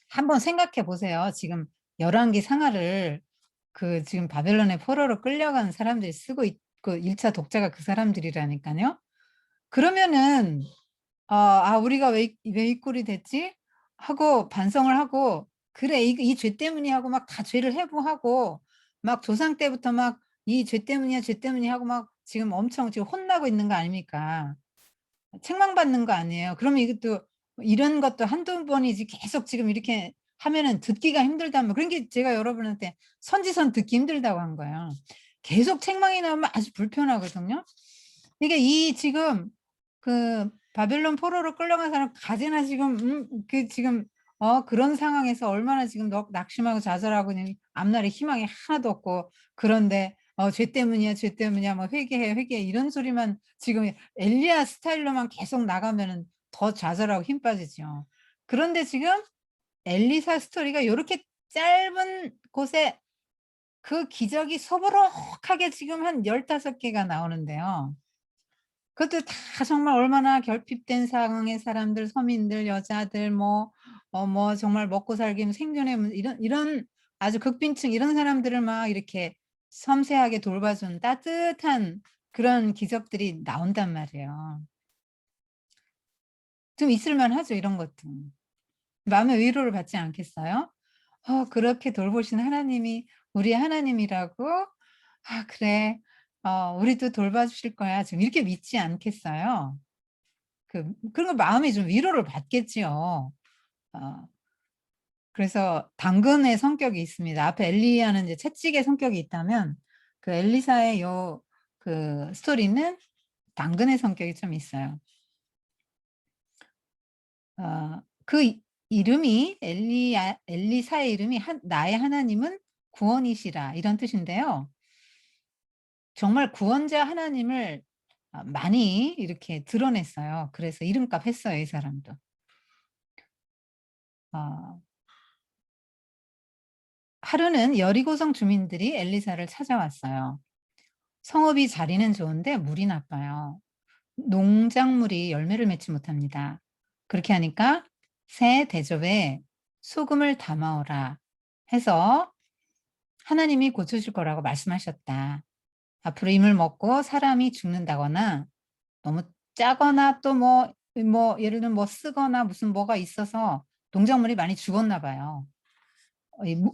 한번 생각해 보세요. 지금 열왕기 상하를 그 지금 바벨론의 포로로 끌려간 사람들이 쓰고 있고 1차 독자가 그 사람들이라니깐요. 그러면은 '우리가 왜 이 꼴이 됐지?' 하고 반성을 하고 '그래 이 죄 때문이야.' 하고 막 다 죄를 회부하고 막 조상 때부터 막 '이 죄 때문이야, 죄 때문이야.' 하고 막 지금 엄청 지금 혼나고 있는 거 아닙니까? 책망받는 거 아니에요. 그러면 이것도 이런 것도 한두 번이지 계속 지금 이렇게 하면은 듣기가 힘들다면 그러니까 제가 여러분한테 선지선 듣기 힘들다고 한 거예요. 계속 책망이 나오면 아주 불편하거든요. 이게 이 지금 그 바벨론 포로로 끌려간 사람 가제나 지금 그 지금 그런 상황에서 얼마나 지금 낙심하고 좌절하고 그냥 앞날에 희망이 하나도 없고 그런데 "죄 때문이야, 죄 때문이야." 뭐 "회개해, 회개해." 이런 소리만 지금 엘리야 스타일로만 계속 나가면은 더 좌절하고 힘 빠지죠. 그런데 지금 엘리사 스토리가 요렇게 짧은 곳에 그 기적이 소보록하게 지금 한 15 개가 나오는데요. 그것도 다 정말 얼마나 결핍된 상황의 사람들, 서민들, 여자들 뭐 정말 먹고 살기 생존의 이런 아주 극빈층 이런 사람들을 막 이렇게 섬세하게 돌봐준 따뜻한 그런 기적들이 나온단 말이에요. 좀 있을 만하죠, 이런 것도. 마음의 위로를 받지 않겠어요? 그렇게 돌보신 하나님이 우리의 하나님이라고? '아 그래. 우리도 돌봐 주실 거야.' 지금 이렇게 믿지 않겠어요? 그런 마음이 좀 위로를 받겠지요. 어 그래서 당근의 성격이 있습니다. 앞에 엘리야는 이제 채찍의 성격이 있다면 그 엘리사의 그 스토리는 당근의 성격이 좀 있어요. 그 이름이 엘리사의 이름이 나의 하나님은 구원이시라 이런 뜻인데요. 정말 구원자 하나님을 많이 이렇게 드러냈어요. 그래서 이름값 했어요, 이 사람도. 어 하루는 여리고성 주민들이 엘리사를 찾아왔어요. 성읍이 자리는 좋은데 물이 나빠요. 농작물이 열매를 맺지 못합니다. 그렇게 하니까 새 대접에 소금을 담아오라 해서 하나님이 고쳐줄 거라고 말씀하셨다. 앞으로 이물 먹고 사람이 죽는다거나 너무 짜거나 또 예를 들면 뭐 쓰거나 무슨 뭐가 있어서 농작물이 많이 죽었나 봐요.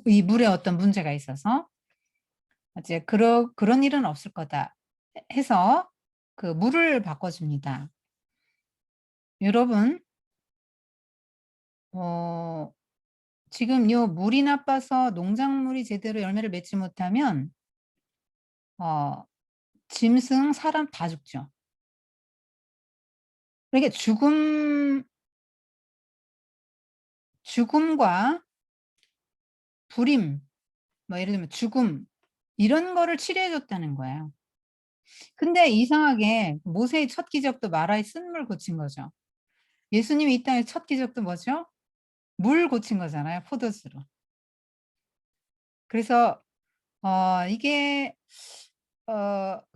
이 물에 어떤 문제가 있어서. 이제 "그런 일은 없을 거다." 해서 그 물을 바꿔 줍니다. 여러분 어 지금 요 물이 나빠서 농작물이 제대로 열매를 맺지 못하면 어 짐승, 사람 다 죽죠. 그러니까 죽음과 불임, 뭐 예를 들면 죽음 이런 거를 치료해 줬다는 거예요. 근데 이상하게 모세의 첫 기적도 마라의 쓴물 고친 거죠. 예수님이 이 땅의 첫 기적도 뭐죠? 물 고친 거잖아요, 포도주로. 그래서 이게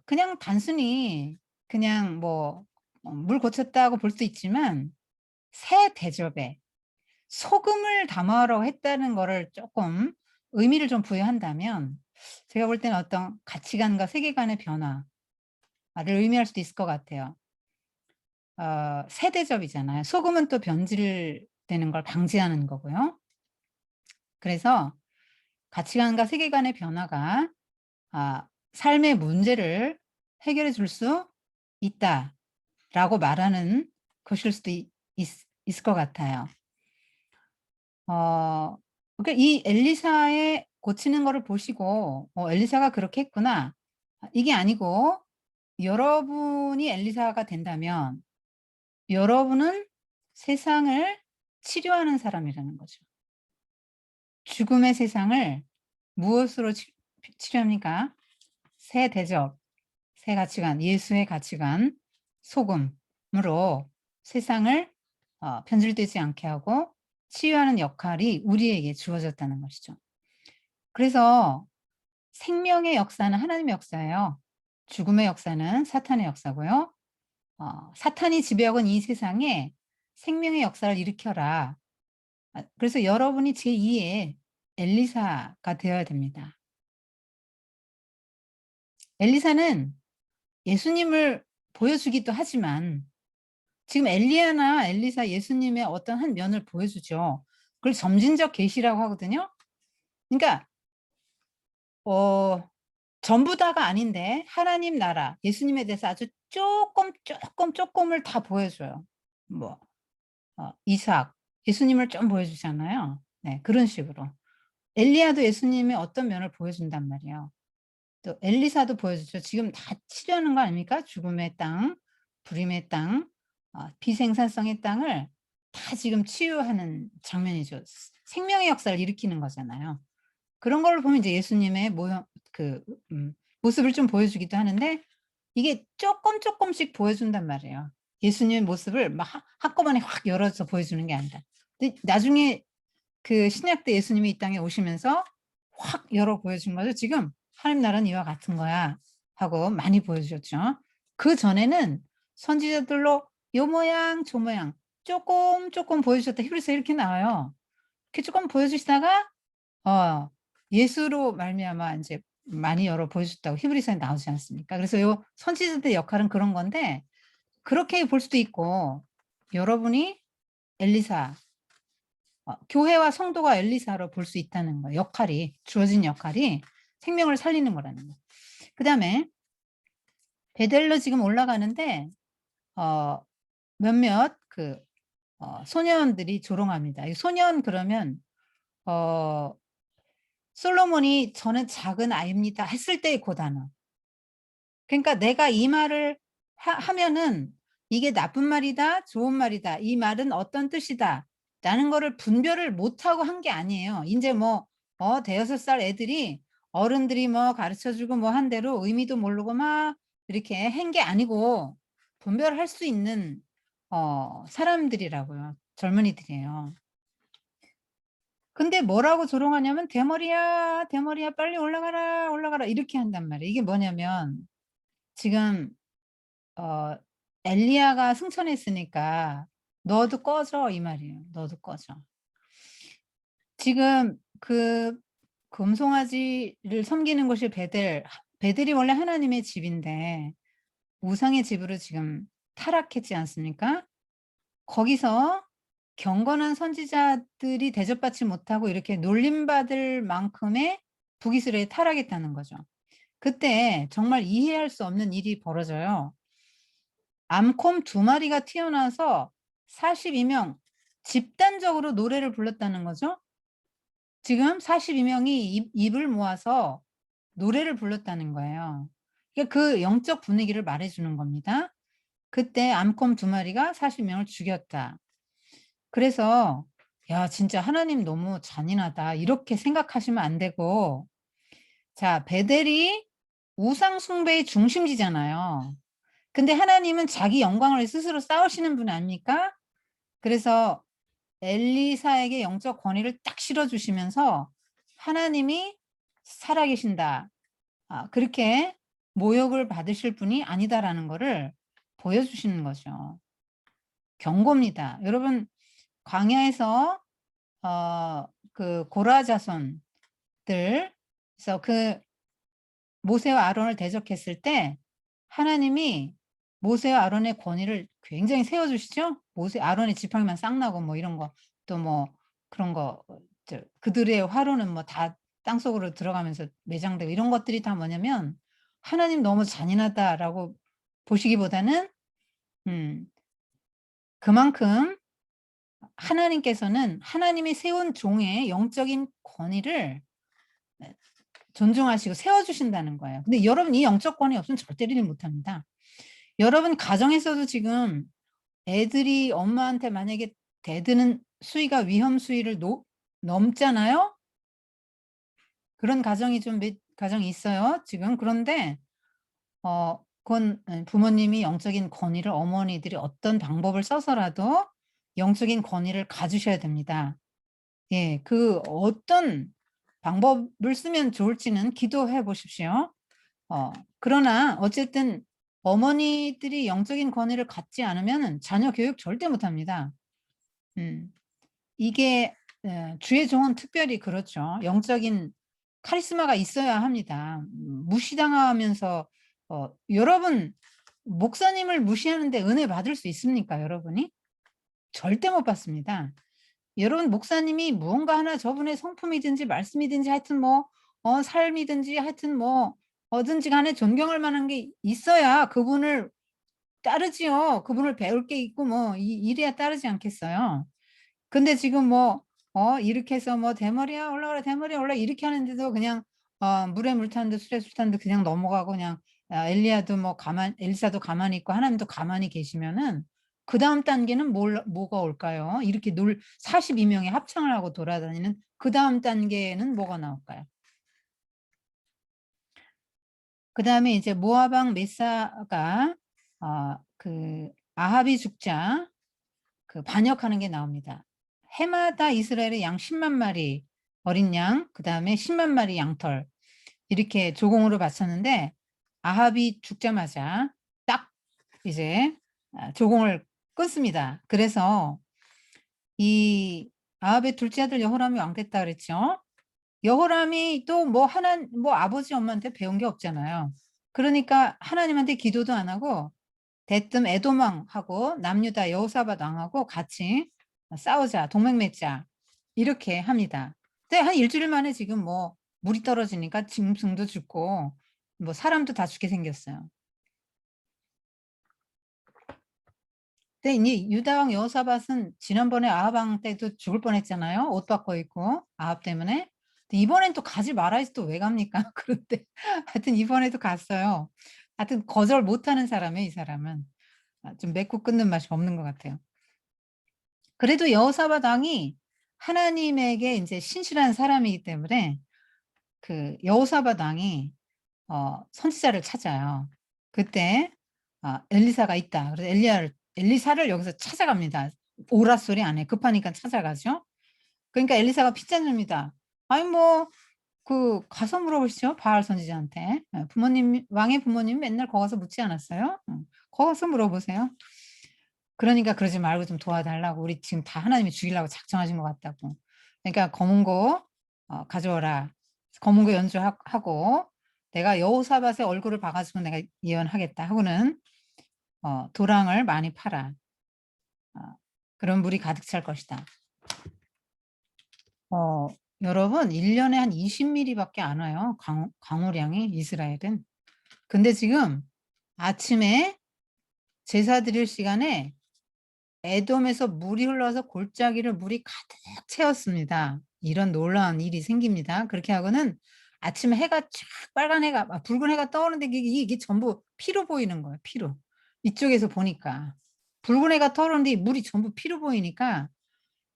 그냥 단순히 그냥 뭐 물 고쳤다고 볼 수도 있지만 새 대접에 소금을 담으라고 했다는 거를 쪼끔 의미를 좀 부여한다면 제가 볼 때는 어떤 가치관과 세계관의 변화를 의미할 수도 있을 것 같아요. 새 대접이잖아요. 소금은 또 변질되는 걸 방지하는 거고요. 그래서 가치관과 세계관의 변화가 삶의 문제를 해결해 줄 수 있다라고 말하는 것일 수도 있을 것 같아요. 그러니까 이 엘리사의 고치는 거를 보시고 '엘리사가 그렇게 했구나.' 이게 아니고 여러분이 엘리사가 된다면 여러분은 세상을 치료하는 사람이라는 거죠. 죽음의 세상을 무엇으로 치료합니까? 새 대접, 새 가치관, 예수의 가치관, 소금으로 세상을 변질되지 않게 하고 치유하는 역할이 우리에게 주어졌다는 것이죠. 그래서 생명의 역사는 하나님의 역사예요. 죽음의 역사는 사탄의 역사고요. 사탄이 지배하고 있는 이 세상에 생명의 역사를 일으켜라. 그래서 여러분이 제2의 엘리사가 되어야 됩니다. 엘리사는 예수님을 보여주기도 하지만 지금 엘리야나 엘리사 예수님의 어떤 한 면을 보여주죠. 그걸 점진적 계시라고 하거든요. 그러니까 어 전부 다가 아닌데 하나님 나라 예수님에 대해서 아주 쪼끔을 다 보여줘요. 뭐 이삭 예수님을 좀 보여주잖아요. 네 그런 식으로. 엘리야도 예수님의 어떤 면을 보여준단 말이에요. 또 엘리사도 보여주죠. 지금 다 치료하는 거 아닙니까? 죽음의 땅, 불임의 땅, 비생산성의 땅을 다 지금 치유하는 장면이죠. 생명의 역사를 일으키는 거잖아요. 그런 걸로 보면 이제 예수님의 모형 그 모습을 좀 보여주기도 하는데 이게 쪼끔씩 보여준단 말이에요. 예수님의 모습을 막 한꺼번에 확 열어서 보여주는 게 아니라. 근데 나중에 그 신약 때 예수님이 이 땅에 오시면서 확 열어 보여준 거죠. 지금 "하나님 나라는 이와 같은 거야." 하고 많이 보여주셨죠. 그전에는 선지자들로 요 모양 저 모양 쪼끔 보여주셨다. 히브리서에 이렇게 나와요. 이렇게 쪼끔 보여주시다가 어 예수로 말미암아 인제 많이 열어 보여주셨다고 히브리서에 나오지 않습니까? 그래서 요 선지자들의 역할은 그런 건데 그렇게 볼 수도 있고 여러분이 엘리사 교회와 성도가 엘리사로 볼 수 있다는 거예요. 역할이 주어진 역할이 생명을 살리는 거라는 거. 그다음에 베델로 지금 올라가는데 어 몇몇 소년들이 조롱합니다. 이 소년 그러면 어 솔로몬이 "저는 작은 아이입니다." 했을 때의 그 단어. 그러니까 내가 이 말을 하면은 '이게 나쁜 말이다. 좋은 말이다. 이 말은 어떤 뜻이다.' 라는 거를 분별을 못하고 한 게 아니에요. 인제 뭐 대여섯 살 애들이 어른들이 뭐 가르쳐 주고 뭐 한 대로 의미도 모르고 막 이렇게 한 게 아니고 분별할 수 있는 사람들이라고요. 젊은이들이에요. 근데 뭐라고 조롱하냐면 "대머리야, 대머리야. 빨리 올라가라, 올라가라." 이렇게 한단 말이에요. 이게 뭐냐면 지금 어 엘리야가 승천했으니까 "너도 꺼져." 이 말이에요. "너도 꺼져." 지금 그 금송아지를 섬기는 곳이 베델이 원래 하나님의 집인데 우상의 집으로 지금 타락했지 않습니까? 거기서 경건한 선지자들이 대접받지 못하고 이렇게 놀림받을 만큼의 북이스라엘이 타락했다는 거죠. 그때 정말 이해할 수 없는 일이 벌어져요. 암콤 두 마리가 튀어나와서 42명 집단적으로 노래를 불렀다는 거죠. 지금 42명이 입을 모아서 노래를 불렀다는 거예요. 그러니까 그 영적 분위기를 말해 주는 겁니다. 그때 암콤 두 마리가 40 명을 죽였다. 그래서 야, 진짜 하나님 너무 잔인하다. 이렇게 생각하시면 안 되고, 자, 베델이 우상 숭배의 중심지잖아요. 근데 하나님은 자기 영광을 스스로 쌓으시는 분 아닙니까? 그래서 엘리사에게 영적 권위를 딱 실어주시면서 하나님이 살아계신다. 그렇게 모욕을 받으실 분이 아니다라는 거를 보여주시는 거죠. 경고입니다. 여러분, 광야에서 그 고라 자손들, 그래서 그 모세와 아론을 대적했을 때 하나님이 모세와 아론의 권위를 굉장히 세워주시죠. 모세 아론의 지팡이만 싹 나고 뭐 이런 거 또 뭐 그런 거 그들의 화로는 뭐 다 땅속으로 들어가면서 매장되고 이런 것들이 다 뭐냐면 하나님 너무 잔인하다라고 보시기보다는 그만큼 하나님께서는 하나님이 세운 종의 영적인 권위를 존중하시고 세워주신다는 거예요. 근데 여러분 이 영적 권위 없으면 절대로 일 못합니다. 여러분 가정에서도 지금 애들이 엄마한테 만약에 대드는 수위가 위험 수위를 넘잖아요. 그런 가정이 좀 몇 가정이 있어요 지금. 그런데 그건 부모님이 영적인 권위를 어머니들이 어떤 방법을 써서라도 영적인 권위를 가주셔야 됩니다. 예, 그 어떤 방법을 쓰면 좋을지는 기도해 보십시오. 그러나 어쨌든 어머니들이 영적인 권위를 갖지 않으면 자녀 교육 절대 못합니다. 이게 주의 종은 특별히 그렇죠. 영적인 카리스마가 있어야 합니다. 무시당하면서 여러분 목사님을 무시하는데 은혜 받을 수 있습니까, 여러분이? 절대 못 받습니다. 여러분 목사님이 무언가 하나 저분의 성품이든지 말씀이든지 하여튼 뭐 삶이든지 하여튼 뭐 어든지 간에 존경할 만한 게 있어야 그분을 따르지요. 그분을 배울 게 있고 뭐 이래야 따르지 않겠어요. 근데 지금 뭐 이렇게 해서 뭐 "대머리야 올라가라. 대머리야 올라." 이렇게 하는데도 그냥 물에 물 타는 듯 술에 술 타는 듯 그냥 넘어가고 그냥 엘리야도 뭐 엘사도 가만히 있고 하나님도 가만히 계시면은 그다음 단계는 뭐가 올까요? 이렇게 42 명이 합창을 하고 돌아다니는 그다음 단계는 뭐가 나올까요? 그다음에 이제 모압 왕 메사가 그 아합이 죽자 그 반역하는 게 나옵니다. 해마다 이스라엘의 양 10만 마리 어린 양, 그다음에 10만 마리 양털 이렇게 조공으로 바쳤는데 아합이 죽자마자 딱 이제 조공을 끊습니다. 그래서 이 아합의 둘째 아들 여호람이 왕 됐다 그랬죠. 여호람이 또 뭐 아버지 엄마한테 배운 게 없잖아요. 그러니까 하나님한테 기도도 안 하고 대뜸 에돔 왕하고 남유다 여호사밧 왕하고 같이 싸우자, 동맹 맺자 이렇게 합니다. 근데 한 일주일 만에 지금 뭐 물이 떨어지니까 짐승도 죽고 뭐 사람도 다 죽게 생겼어요. 근데 이 유다 왕 여호사밧은 지난번에 아합 왕 때도 죽을 뻔했잖아요. 옷 바꿔 입고 아합 때문에. 근데 이번엔 또 가지 말아야지 또 왜 갑니까? 그런데 하여튼 이번에도 갔어요. 하여튼 거절 못하는 사람이에요, 이 사람은. 좀 맺고 끊는 맛이 없는 것 같아요. 그래도 여호사밧 왕이 하나님에게 인제 신실한 사람이기 때문에 그 여호사밧 왕이 선지자를 찾아요. 그때 엘리사가 있다. 그래서 엘리사를 여기서 찾아갑니다. 오라 소리 안 해. 급하니까 찾아가죠. 그러니까 엘리사가 핀잔줍니다. 아니 뭐 가서 물어보시죠, 바알 선지자한테. 부모님 왕의 부모님이 맨날 거기 가서 묻지 않았어요? 거기 가서 물어보세요. 그러니까 그러지 말고 좀 도와달라고. 우리 지금 다 하나님이 죽이려고 작정하신 것 같다고. 그러니까 "검은고 가져오라." 검은고 하고 "내가 여호사밧의 얼굴을 봐 가지고 내가 예언하겠다." 하고는 "도랑을 많이 팔아. 어 그럼 물이 가득 찰 것이다." 어 여러분 1 년에 한 20 밀리밖에 안 와요, 강우량이 이스라엘은. 근데 지금 아침에 제사 드릴 시간에 에돔에서 물이 흘러서 골짜기를 물이 가득 채웠습니다. 이런 놀라운 일이 생깁니다. 그렇게 하고는 아침에 해가 쫙 빨간 해가 붉은 해가 떠오르는데 이게 전부 피로 보이는 거예요, 피로. 이쪽에서 보니까. 붉은 해가 떠오르는데 물이 전부 피로 보이니까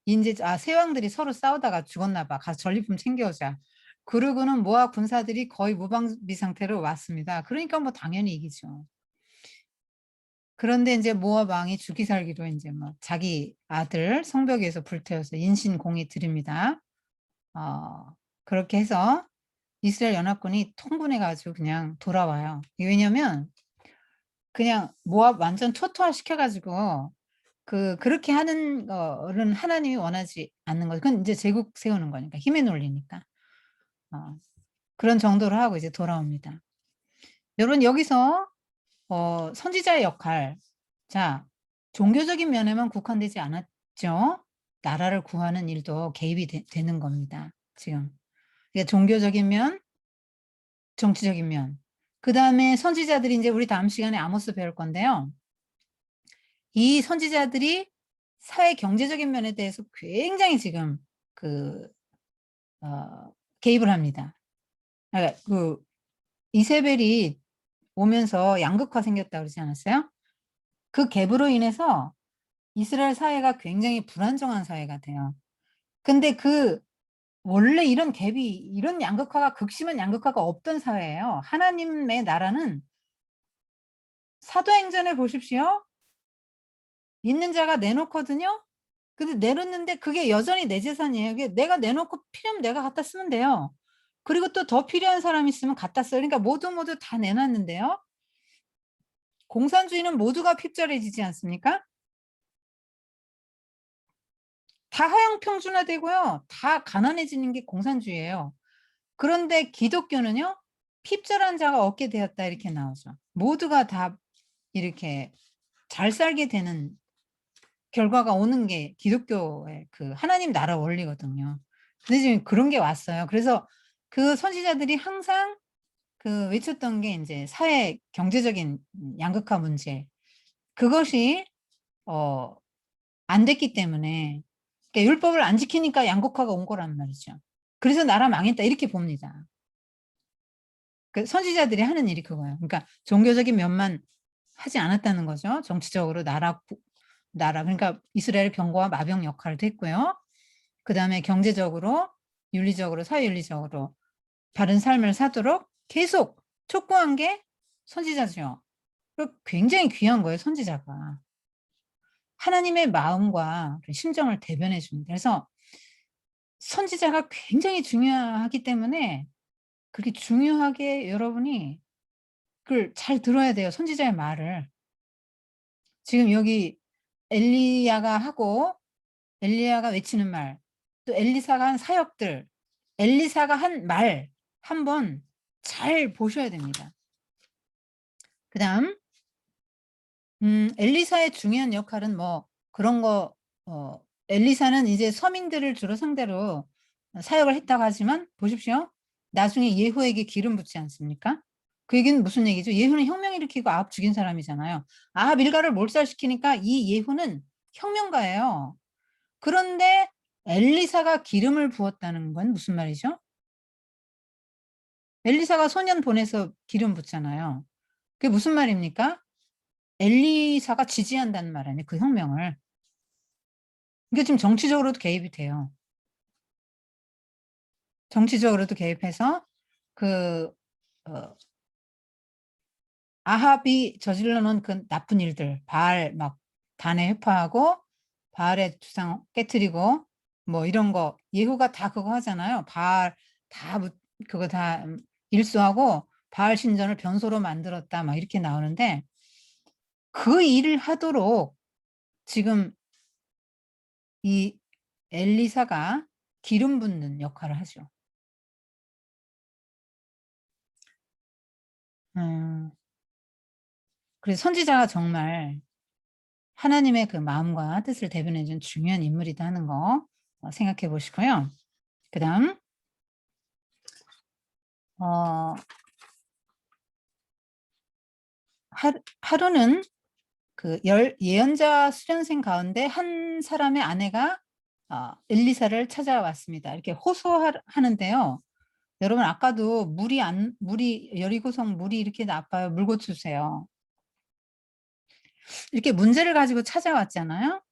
이제 새 왕들이 서로 싸우다가 죽었나 봐. 가서 전리품 챙겨오자. 그러고는 모압 군사들이 거의 무방비 상태로 왔습니다. 그러니까 뭐 당연히 이기죠. 그런데 이제 모압 왕이 죽기 살기로 이제 뭐 자기 아들 성벽 위에서 불태워서 인신공의 드립니다. 그렇게 해서 이스라엘 연합군이 통분해가지고 그냥 돌아와요. 왜냐면 그냥 모압 완전 초토화 시켜가지고 그렇게 하는 거는 하나님이 원하지 않는 거죠. 그건 이제 제국 세우는 거니까 힘의 논리니까. 그런 정도로 하고 이제 돌아옵니다. 여러분 여기서 선지자의 역할, 자 종교적인 면에만 국한되지 않았죠. 나라를 구하는 일도 개입이 되는 겁니다. 지금 그러니까 종교적인 면, 정치적인 면. 그 다음에 선지자들이 이제 우리 다음 시간에 아모스 배울 건데요. 이 선지자들이 사회 경제적인 면에 대해서 굉장히 지금 개입을 합니다. 이세벨이 오면서 양극화 생겼다 그러지 않았어요? 그 갭으로 인해서 이스라엘 사회가 굉장히 불안정한 사회가 돼요. 근데 원래 이런 갭이, 이런 양극화가, 극심한 양극화가 없던 사회예요. 하나님의 나라는 사도행전을 보십시오. 있는 자가 내놓거든요. 근데 내놓는데 그게 여전히 내 재산이에요. 그게 내가 내놓고 필요하면 내가 갖다 쓰면 돼요. 그리고 또 더 필요한 사람 있으면 갖다 써요. 그러니까 모두 다 내놨는데요. 공산주의는 모두가 핍절해지지 않습니까? 다 하향평준화되고요. 다 가난해지는 게 공산주의예요. 그런데 기독교는요. 핍절한 자가 얻게 되었다 이렇게 나오죠. 모두가 다 이렇게 잘 살게 되는 결과가 오는 게 기독교의 하나님 나라 원리거든요. 근데 지금 그런 게 왔어요. 그래서 그 선지자들이 항상 외쳤던 게 이제 사회 경제적인 양극화 문제. 그것이 안 됐기 때문에 그러니까 율법을 안 지키니까 양극화가 온 거란 말이죠. 그래서 나라 망했다 이렇게 봅니다. 선지자들이 하는 일이 그거예요. 그러니까 종교적인 면만 하지 않았다는 거죠. 정치적으로 나라 그러니까 이스라엘 병거와 마병 역할도 했고요. 그다음에 경제적으로, 윤리적으로, 사회윤리적으로 바른 삶을 사도록 계속 촉구한 게 선지자죠. 굉장히 귀한 거예요, 선지자가. 하나님의 마음과 심정을 대변해 줍니다. 그래서 선지자가 굉장히 중요하기 때문에 그렇게 중요하게 여러분이 그걸 잘 들어야 돼요, 선지자의 말을. 지금 여기 엘리야가 외치는 말, 또 엘리사가 한 사역들, 엘리사가 한 말 한번 잘 보셔야 됩니다. 그다음 엘리사의 중요한 역할은 뭐 그런 거 엘리사는 이제 서민들을 주로 상대로 사역을 했다고 하지만 보십시오. 나중에 예후에게 기름 붓지 않습니까? 그 얘기는 무슨 얘기죠? 예후는 혁명 일으키고 아합 죽인 사람이잖아요. 아합 일가를 몰살시키니까 이 예후는 혁명가예요. 그런데 엘리사가 기름을 부었다는 건 무슨 말이죠? 엘리사가 소년 보내서 기름 붓잖아요. 그게 무슨 말입니까? 엘리사가 지지한다는 말 아니에요, 그 혁명을. 이게 지금 정치적으로도 개입이 돼요. 정치적으로도 개입해서 아합이 저질러 놓은 그 나쁜 일들, 바알 막 단에 회파하고 바알의 주상 깨트리고 뭐 이런 거 예후가 다 그거 하잖아요. 바알 그거 다 일수하고 바알 신전을 변소로 만들었다 막 이렇게 나오는데 그 일을 하도록 지금 이 엘리사가 기름 붓는 역할을 하죠. 그래서 선지자가 정말 하나님의 그 마음과 뜻을 대변해 준 중요한 인물이다 하는 거 생각해 보시고요. 그다음 하루는 예언자 수련생 가운데 한 사람의 아내가 엘리사를 찾아왔습니다. 이렇게 호소하는데요. 여러분 아까도 여리고성 물이 이렇게 나빠요. 물 고쳐주세요. 이렇게 문제를 가지고 찾아왔잖아요.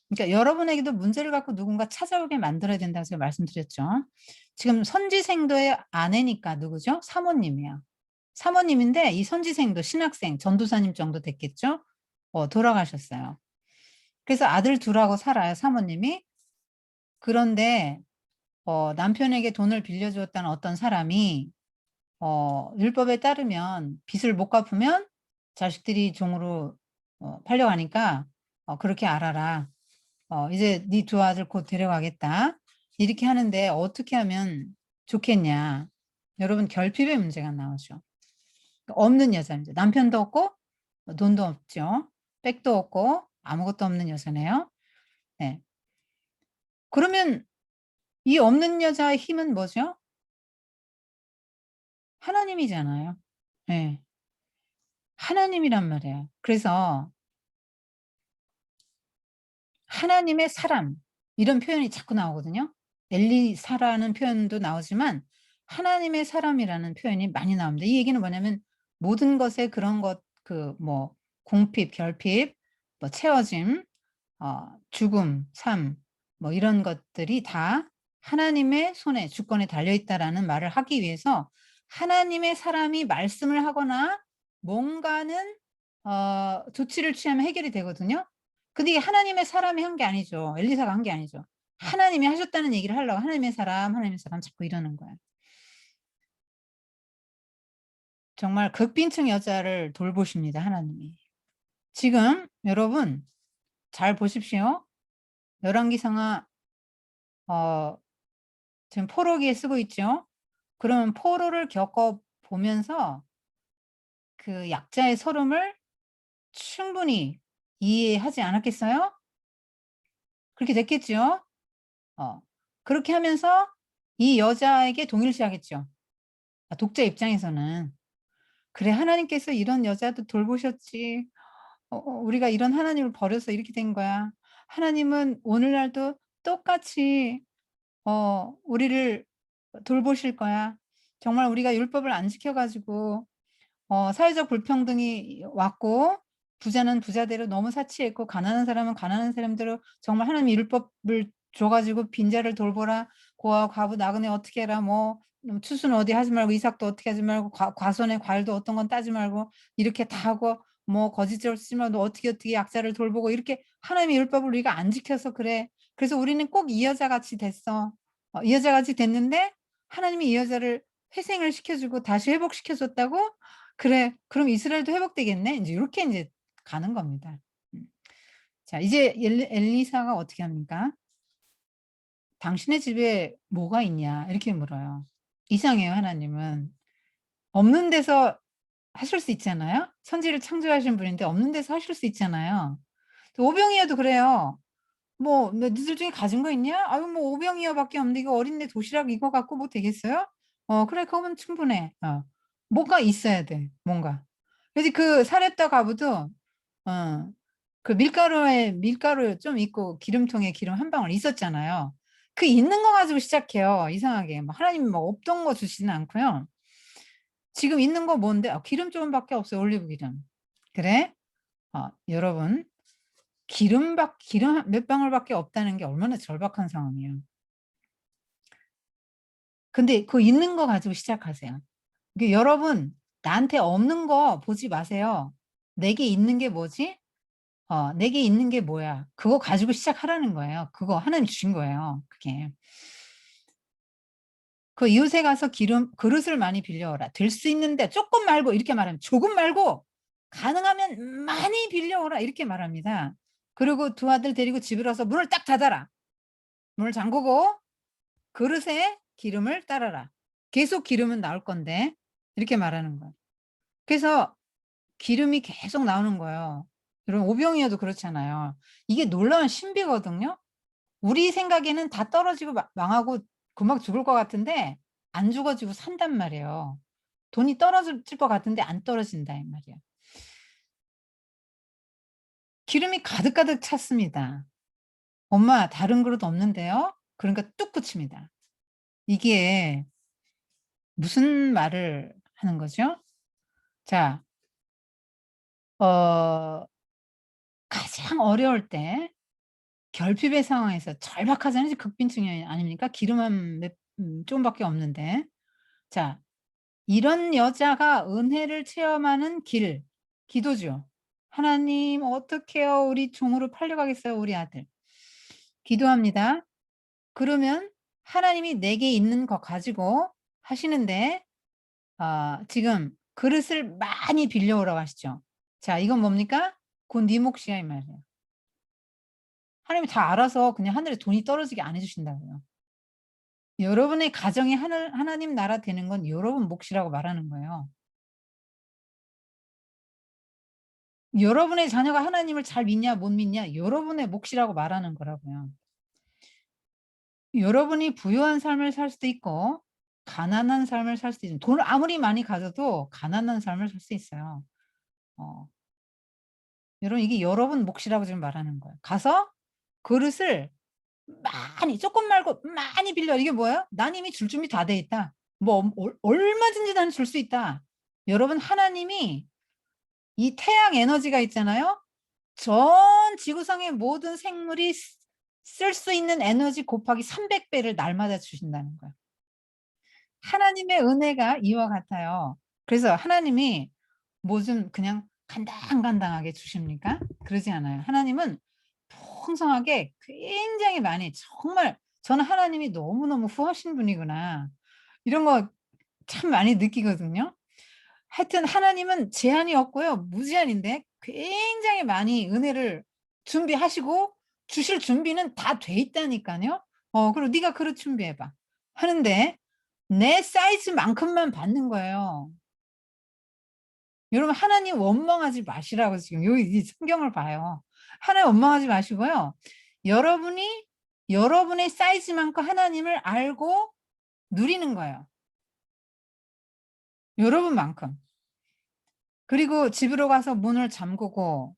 그러니까 여러분에게도 문제를 갖고 누군가 찾아오게 만들어야 된다고 제가 말씀드렸죠. 지금 선지생도의 아내니까 누구죠? 사모님이에요. 사모님인데 이 선지생도 신학생, 전도사님 정도 됐겠죠? 돌아가셨어요. 그래서 아들 둘하고 살아요, 사모님이. 그런데 남편에게 돈을 빌려 주었다는 어떤 사람이 율법에 따르면 빚을 못 갚으면 자식들이 종으로 팔려가니까 "그렇게 알아라. 이제 네 두 아들 곧 데려가겠다." 이렇게 하는데 어떻게 하면 좋겠냐. 여러분 결핍의 문제가 나오죠. 없는 여자입니다. 남편도 없고 돈도 없죠. 백도 없고 아무것도 없는 여자네요. 네. 그러면 이 없는 여자의 힘은 뭐죠? 하나님이잖아요. 예. 하나님이란 말이에요. 그래서 하나님의 사람 이런 표현이 자꾸 나오거든요. 엘리사라는 표현도 나오지만 하나님의 사람이라는 표현이 많이 나옵니다. 이 얘기는 뭐냐면 모든 것에 그런 것 뭐 궁핍, 결핍, 뭐 채워짐, 죽음, 삶 뭐 이런 것들이 다 하나님의 손에 주권에 달려 있다라는 말을 하기 위해서 하나님의 사람이 말씀을 하거나 뭔가는 조치를 취하면 해결이 되거든요. 근데 이게 하나님의 사람이 한 게 아니죠. 엘리사가 한 게 아니죠. 하나님이 하셨다는 얘기를 하려고 하나님의 사람 자꾸 이러는 거야. 정말 극빈층 여자를 돌보십니다, 하나님이. 지금 여러분 잘 보십시오. 열왕기상하 어 지금 포로기에 쓰고 있죠. 그러면 포로를 겪어 보면서 그 약자의 서름을 충분히 이해하지 않았겠어요? 그렇게 됐겠죠? 어. 그렇게 하면서 이 여자에게 동일시하겠죠. 독자 입장에서는. '그래 하나님께서 이런 여자도 돌보셨지. 우리가 이런 하나님을 버려서 이렇게 된 거야. 하나님은 오늘날도 똑같이 우리를 돌보실 거야. 정말 우리가 율법을 안 지켜 가지고 사회적 불평등이 왔고 부자는 부자대로 너무 사치했고 가난한 사람은 가난한 사람대로 정말 하나님이 율법을 줘 가지고 빈자를 돌보라. 고아 과부 나그네 어떻게 해라. 뭐 추수는 어디 하지 말고 이삭도 어떻게 하지 말고 과선의 과일도 어떤 건 따지 말고 이렇게 다 하고 뭐 거짓말 쓰지 말고 어떻게 약자를 돌보고 이렇게 하나님의 율법을 우리가 안 지켜서 그래. 그래서 우리는 꼭 이 여자같이 됐어. 이 여자같이 됐는데 하나님이 이 여자를 회생을 시켜 주고 다시 회복시켜 줬다고? 그래. 그럼 이스라엘도 회복되겠네. 인제 요렇게 인제 가는 겁니다. 음. 자 이제 엘리사가 어떻게 합니까? "당신의 집에 뭐가 있냐?" 이렇게 물어요. 이상해요 하나님은. 없는 데서 하실 수 있잖아요. 천지를 창조하신 분인데 없는 데서 하실 수 있잖아요. 오병이어도 그래요. "뭐 너희들 중에 가진 거 있냐?" "아유 뭐 오병이어 밖에 없는데 이거 어린애 도시락 이거 갖고 뭐 되겠어요?" 그래 그거면 충분해." 뭐가 있어야 돼 뭔가. 그래서 그 사렙다 과부도 어 그 밀가루에 밀가루 좀 있고 기름통에 기름 한 방울 있었잖아요. 그 있는 거 가지고 시작해요 이상하게. 뭐 하나님이 뭐 없던 거 주시지는 않고요. 지금 있는 거 뭔데? 기름 조금밖에 없어요 올리브 기름. 그래? 여러분 기름 몇 방울밖에 없다는 게 얼마나 절박한 상황이에요. 근데 그 있는 거 가지고 시작하세요. 그 여러분 나한테 없는 거 보지 마세요. '내게 있는 게 뭐지? 내게 있는 게 뭐야?' 그거 가지고 시작하라는 거예요. 그거 하나님 주신 거예요 그게. 그 "이웃에 가서 기름 그릇을 많이 빌려오라. 들 수 있는데 쪼끔 말고." 이렇게 말하면 "조금 말고 가능하면 많이 빌려오라." 이렇게 말합니다. 그리고 두 아들 데리고 집으로 와서 문을 딱 닫아라. 문을 잠그고 그릇에 기름을 따라라. 계속 기름은 나올 건데 이렇게 말하는 거예요. 그래서 기름이 계속 나오는 거예요. 여러분 오병이어도 그렇잖아요. 이게 놀라운 신비거든요. 우리 생각에는 다 떨어지고 망하고 금방 죽을 것 같은데 안 죽어지고 산단 말이에요. 돈이 떨어질 것 같은데 안 떨어진다 이 말이에요. 기름이 가득가득 찼습니다. "엄마 다른 그릇 없는데요?" 그러니까 뚝 붙입니다. 이게 무슨 말을 하는 거죠? 자 어 가장 어려울 때 결핍의 상황에서 절박하잖아요. 극빈증이 아닙니까? 기름 한 조금밖에 없는데. 자, 이런 여자가 은혜를 체험하는 길, 기도죠. 하나님 어떡해요. 우리 종으로 팔려가겠어요, 우리 아들. 기도합니다. 그러면 하나님이 내게 있는 거 가지고 하시는데 지금 그릇을 많이 빌려오라고 하시죠. 자, 이건 뭡니까? 곧 네 몫이야 이 말이에요. 하나님이 다 알아서 그냥 하늘에 돈이 떨어지게 안 해 주신다고요. 여러분의 가정이 하나님 나라 되는 건 여러분 몫이라고 말하는 거예요. 여러분의 자녀가 하나님을 잘 믿냐 못 믿냐 여러분의 몫이라고 말하는 거라고요. 여러분이 부유한 삶을 살 수도 있고 가난한 삶을 살 수도 있는, 돈을 아무리 많이 가져도 가난한 삶을 살 수 있어요. 어. 여러분 이게 여러분 몫이라고 지금 말하는 거예요. 가서 그릇을 많이 쪼끔 말고 많이 빌려. 이게 뭐예요? "난 이미 줄 준비 다 돼 있다." 뭐 얼마든지 나는 줄 수 있다. 여러분 하나님이 이 태양 에너지가 있잖아요. 전 지구상의 모든 생물이 쓸 수 있는 에너지 곱하기 300 배를 날마다 주신다는 거예요. 하나님의 은혜가 이와 같아요. 그래서 하나님이 뭐 좀 그냥 간당간당하게 주십니까? 그러지 않아요. 하나님은 풍성하게 굉장히 많이, 정말 저는 하나님이 너무너무 후하신 분이구나. 이런 거 참 많이 느끼거든요. 하여튼 하나님은 제한이 없고요. 무제한인데 굉장히 많이 은혜를 준비하시고 주실 준비는 다 돼 있다니까요. 그리고 "네가 그릇 준비해 봐." 하는데 내 사이즈만큼만 받는 거예요. 여러분 하나님 원망하지 마시라고 지금 이 성경을 봐요. 하나님 원망하지 마시고요. 여러분이 여러분의 사이즈만큼 하나님을 알고 누리는 거예요. 여러분만큼. 그리고 집으로 가서 문을 잠그고,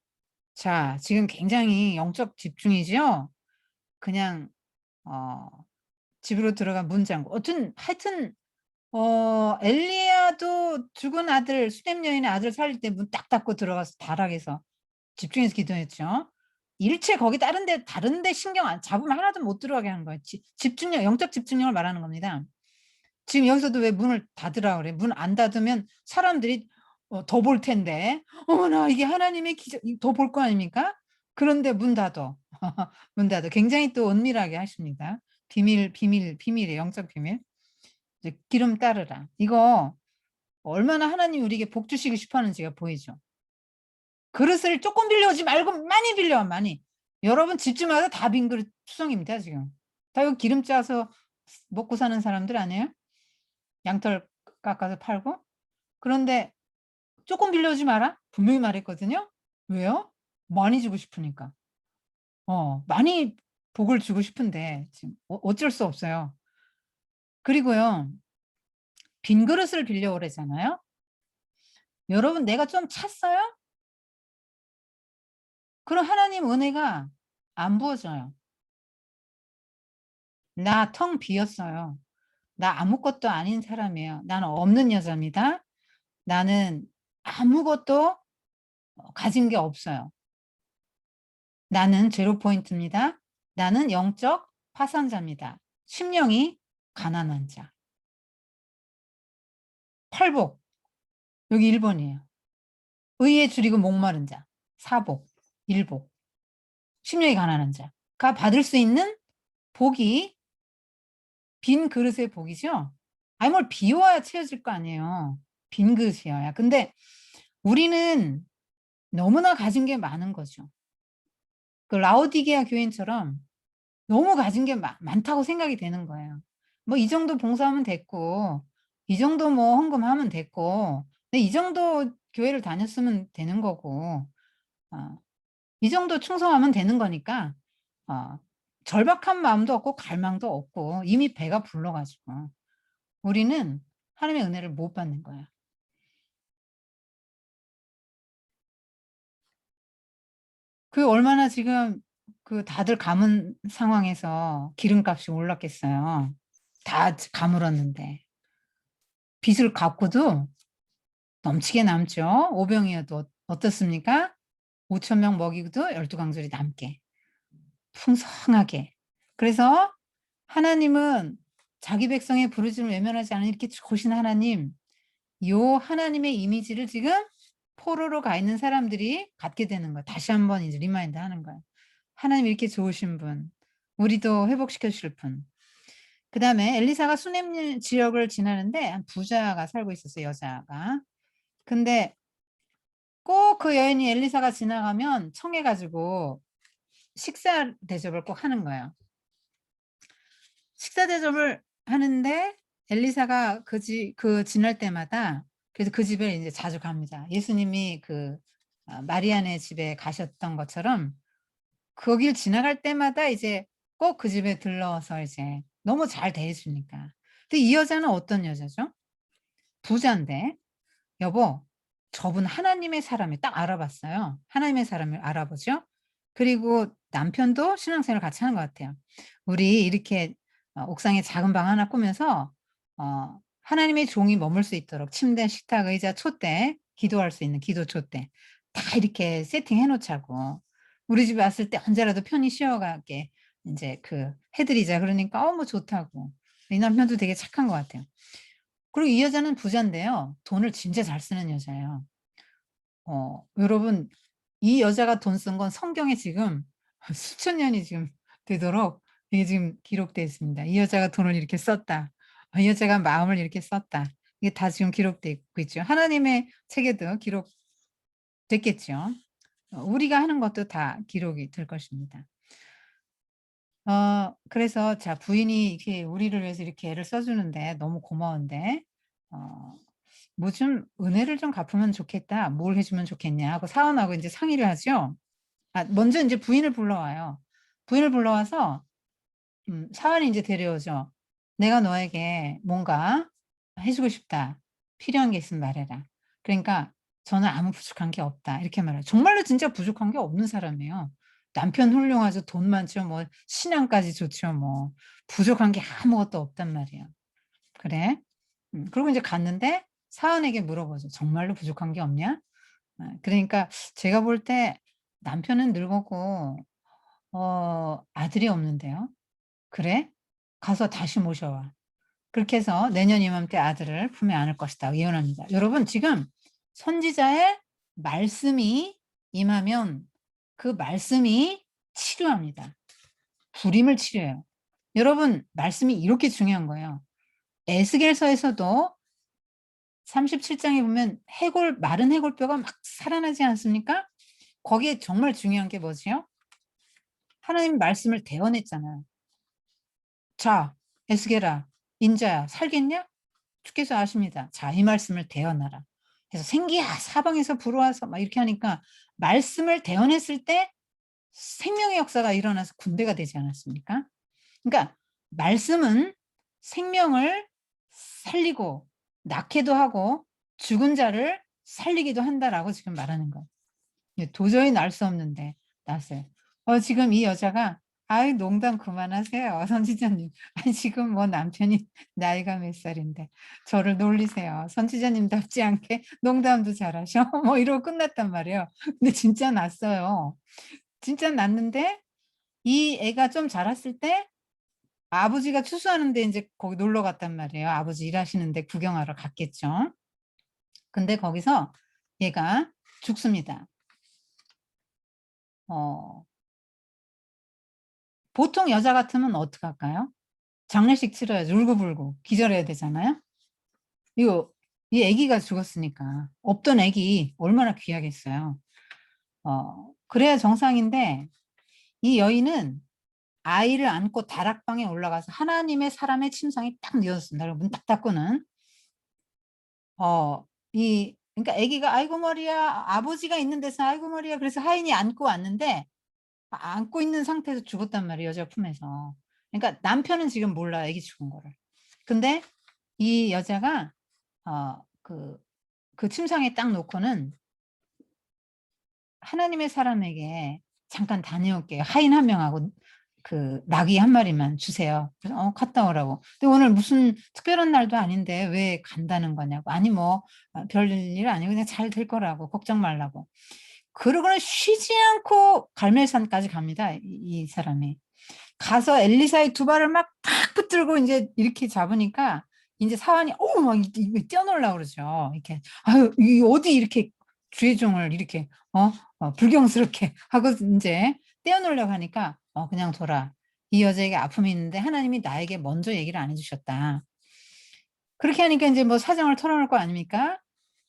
자 지금 굉장히 영적 집중이지요. 그냥 어 집으로 들어가 문 잠그고 하여튼 엘리야도 죽은 아들 수냄 여인의 아들 살릴 때 문 딱 닫고 들어가서 다락에서 집중해서 기도했죠. 일체 거기 다른 데 신경 안 잡으면 하나도 못 들어가게 하는 거예요. 집중력, 영적 집중력을 말하는 겁니다. 지금 여기서도 왜 문을 닫으라 그래. 문 안 닫으면 사람들이 더 볼 텐데. 어머나 이게 하나님의 기적, 더 볼 거 아닙니까? 그런데 문 닫어. 문 닫어. 굉장히 또 은밀하게 하십니다. 비밀이에요. 영적 비밀. 이제 기름 따르라. 이거 얼마나 하나님이 우리에게 복 주시고 싶어 하는지가 보이죠. 그릇을 쪼끔 빌려오지 말고 많이 빌려, 많이. 여러분 집집마다 다 빈 그릇 투성입니다 지금. 다 이거 기름 짜서 먹고 사는 사람들 아니에요? 양털 깎아서 팔고. 그런데 "쪼끔 빌려오지 마라." 분명히 말했거든요. 왜요? 많이 주고 싶으니까. 많이 복을 주고 싶은데 지금 어쩔 수 없어요. 그리고요, 빈 그릇을 빌려오라잖아요. 여러분 내가 좀 찼어요? 그럼 하나님 은혜가 안 부어져요. "나 텅 비었어요. 나 아무것도 아닌 사람이에요. 나는 없는 여자입니다. 나는 아무것도 가진 게 없어요. 나는 제로 포인트입니다. 나는 영적 파산자입니다. 심령이 가난한 자." 팔복, 여기 1 번이에요. 의에 줄이고 목마른 자, 사복, 일복. 심령이 가난한 자가 받을 수 있는 복이 빈 그릇의 복이죠. 아니 뭘 비워야 채워질 거 아니에요. 빈 그릇이어야. 근데 우리는 너무나 가진 게 많은 거죠. 그 라오디게아 교인처럼 너무 가진 게 많다고 생각이 되는 거예요. 뭐 이 정도 봉사하면 됐고, 이 정도 뭐 헌금하면 됐고, 근데 이 정도 교회를 다녔으면 되는 거고, 어 이 정도 충성하면 되는 거니까 어 절박한 마음도 없고 갈망도 없고 이미 배가 불러 가지고 우리는 하나님의 은혜를 못 받는 거야. 얼마나 지금 다들 감은 상황에서 기름값이 올랐겠어요. 다 가물었는데. 빚을 갚고도 넘치게 남죠. 오병이어도 어떻습니까? 5천 명 먹이고도 12 강줄이 남게. 풍성하게. 그래서 하나님은 자기 백성의 부르심을 외면하지 않은 이렇게 좋으신 하나님, 요 하나님의 이미지를 지금 포로로 가 있는 사람들이 갖게 되는 거예요. 다시 한번 이제 리마인드 하는 거예요. 하나님 이렇게 좋으신 분, 우리도 회복시켜 주실 분. 그다음에 엘리사가 수넴 지역을 지나는데 한 부자가 살고 있었어요, 여자가. 근데 꼭 그 여인이 엘리사가 지나가면 청해 가지고 식사 대접을 꼭 하는 거예요. 식사 대접을 하는데 엘리사가 그 지날 때마다 그래서 그 집에 인제 자주 갑니다. 예수님이 마리아네 집에 가셨던 것처럼 거길 지나갈 때마다 이제 꼭 그 집에 들러서 이제 너무 잘 대해 주니까. 근데 이 여자는 어떤 여자죠? 부자인데 "여보, 저분 하나님의 사람이" 딱 알아봤어요. 하나님의 사람을 알아보죠. 그리고 남편도 신앙생활을 같이 하는 것 같아요. "우리 이렇게 옥상에 작은 방 하나 꾸며서 하나님의 종이 머물 수 있도록 침대, 식탁, 의자, 촛대, 기도할 수 있는 기도 촛대 다 이렇게 세팅해 놓자고. 우리 집에 왔을 때 언제라도 편히 쉬어 가게 인제 해 드리자." 그러니까 뭐 좋다고. 이 남편도 되게 착한 것 같아요. 그리고 이 여자는 부자인데요. 돈을 진짜 잘 쓰는 여자예요. 여러분, 이 여자가 돈 쓴 건 성경에 지금 수천 년이 지금 되도록 이게 지금 기록되어 있습니다. "이 여자가 돈을 이렇게 썼다. 이 여자가 마음을 이렇게 썼다." 이게 다 지금 기록되어 있죠. 하나님의 책에도 기록됐겠죠. 우리가 하는 것도 다 기록이 될 것입니다. 그래서 자 부인이 이렇게 우리를 위해서 이렇게 애를 써 주는데 너무 고마운데 어 뭐 좀 "은혜를 좀 갚으면 좋겠다. 뭘 해 주면 좋겠냐." 하고 사원하고 인제 상의를 하죠. 먼저 인제 부인을 불러와요. 부인을 불러와서 사원이 인제 데려오죠. "내가 너에게 뭔가 해 주고 싶다. 필요한 게 있으면 말해라." 그러니까 "저는 아무 부족한 게 없다." 이렇게 말해요. 정말로 진짜 부족한 게 없는 사람이에요. 남편 훌륭하죠. 돈 많죠. 뭐 신앙까지 좋죠 뭐. 부족한 게 아무것도 없단 말이에요. "그래?" 그러고 인제 갔는데 사원에게 물어보죠. "정말로 부족한 게 없냐?" 그러니까 제가 볼 때 남편은 늙었고 아들이 없는데요. "그래? 가서 다시 모셔와." 그렇게 해서 "내년 이맘때 아들을 품에 안을 것이다." 예언합니다. 여러분 지금 선지자의 말씀이 임하면 그 말씀이 치료합니다. 불임을 치료해요. 여러분 말씀이 이렇게 중요한 거예요. 에스겔서에서도 37 장에 보면 마른 해골뼈가 막 살아나지 않습니까? 거기에 정말 중요한 게 뭐지요? 하나님 말씀을 대언했잖아요. "자 에스겔아 인자야 살겠냐? 주께서 아십니다. 자 이 말씀을 대언하라." 그래서 "생기야 사방에서 불어와서." 막 이렇게 하니까 말씀을 대언했을 때 생명의 역사가 일어나서 군대가 되지 않았습니까? 그러니까 말씀은 생명을 살리고 낳게도 하고 죽은 자를 살리기도 한다라고 지금 말하는 거예요. 도저히 날 수 없는데 낫어요. 지금 이 여자가 "아이 농담 그만하세요 선지자님. 아니 지금 뭐 남편이 나이가 몇 살인데 저를 놀리세요. 선지자님답지 않게 농담도 잘하셔." 뭐 이러고 끝났단 말이에요. 근데 진짜 났어요. 진짜 났는데 이 애가 좀 자랐을 때 아버지가 추수하는데 인제 거기 놀러 갔단 말이에요. 아버지 일하시는데 구경하러 갔겠죠. 근데 거기서 얘가 죽습니다. 어 보통 여자 같으면 어떡할까요? 장례식 치러야죠. 울고불고 기절해야 되잖아요. 이거 이 아기가 죽었으니까. 없던 아기 얼마나 귀하겠어요. 그래야 정상인데 이 여인은 아이를 안고 다락방에 올라가서 하나님의 사람의 침상에 딱 누웠습니다. 그리고 문 딱 닫고는 그러니까 아기가 "아이고 머리야." 아버지가 있는 데서 "아이고 머리야." 그래서 하인이 안고 왔는데 안고 있는 상태에서 죽었단 말이에요, 여자 품에서. 그러니까 남편은 지금 몰라요, 아기 죽은 거를. 근데 이 여자가 그 침상에 딱 놓고는 하나님의 사람에게 "잠깐 다녀올게요. 하인 한 명하고 나귀 한 마리만 주세요." 그래서 갔다 오라고. 근데 "오늘 무슨 특별한 날도 아닌데 왜 간다는 거냐."고. "아니 뭐 별일 아니고 그냥 잘 될 거라고. 걱정 말라고." 그러고는 쉬지 않고 갈멜산까지 갑니다. 이 사람이. 가서 엘리사의 두 발을 막 탁 붙들고 이제 이렇게 잡으니까 이제 사환이 막 뛰어놀라 그러죠. 이렇게 아유 이 어디 이렇게 주의종을 이렇게 불경스럽게 하고 이제 떼어놓으려고 하니까 그냥 둬라. 이 여자에게 아픔이 있는데 하나님이 나에게 먼저 얘기를 안 해주셨다. 그렇게 하니까 이제 뭐 사정을 털어놓을 거 아닙니까?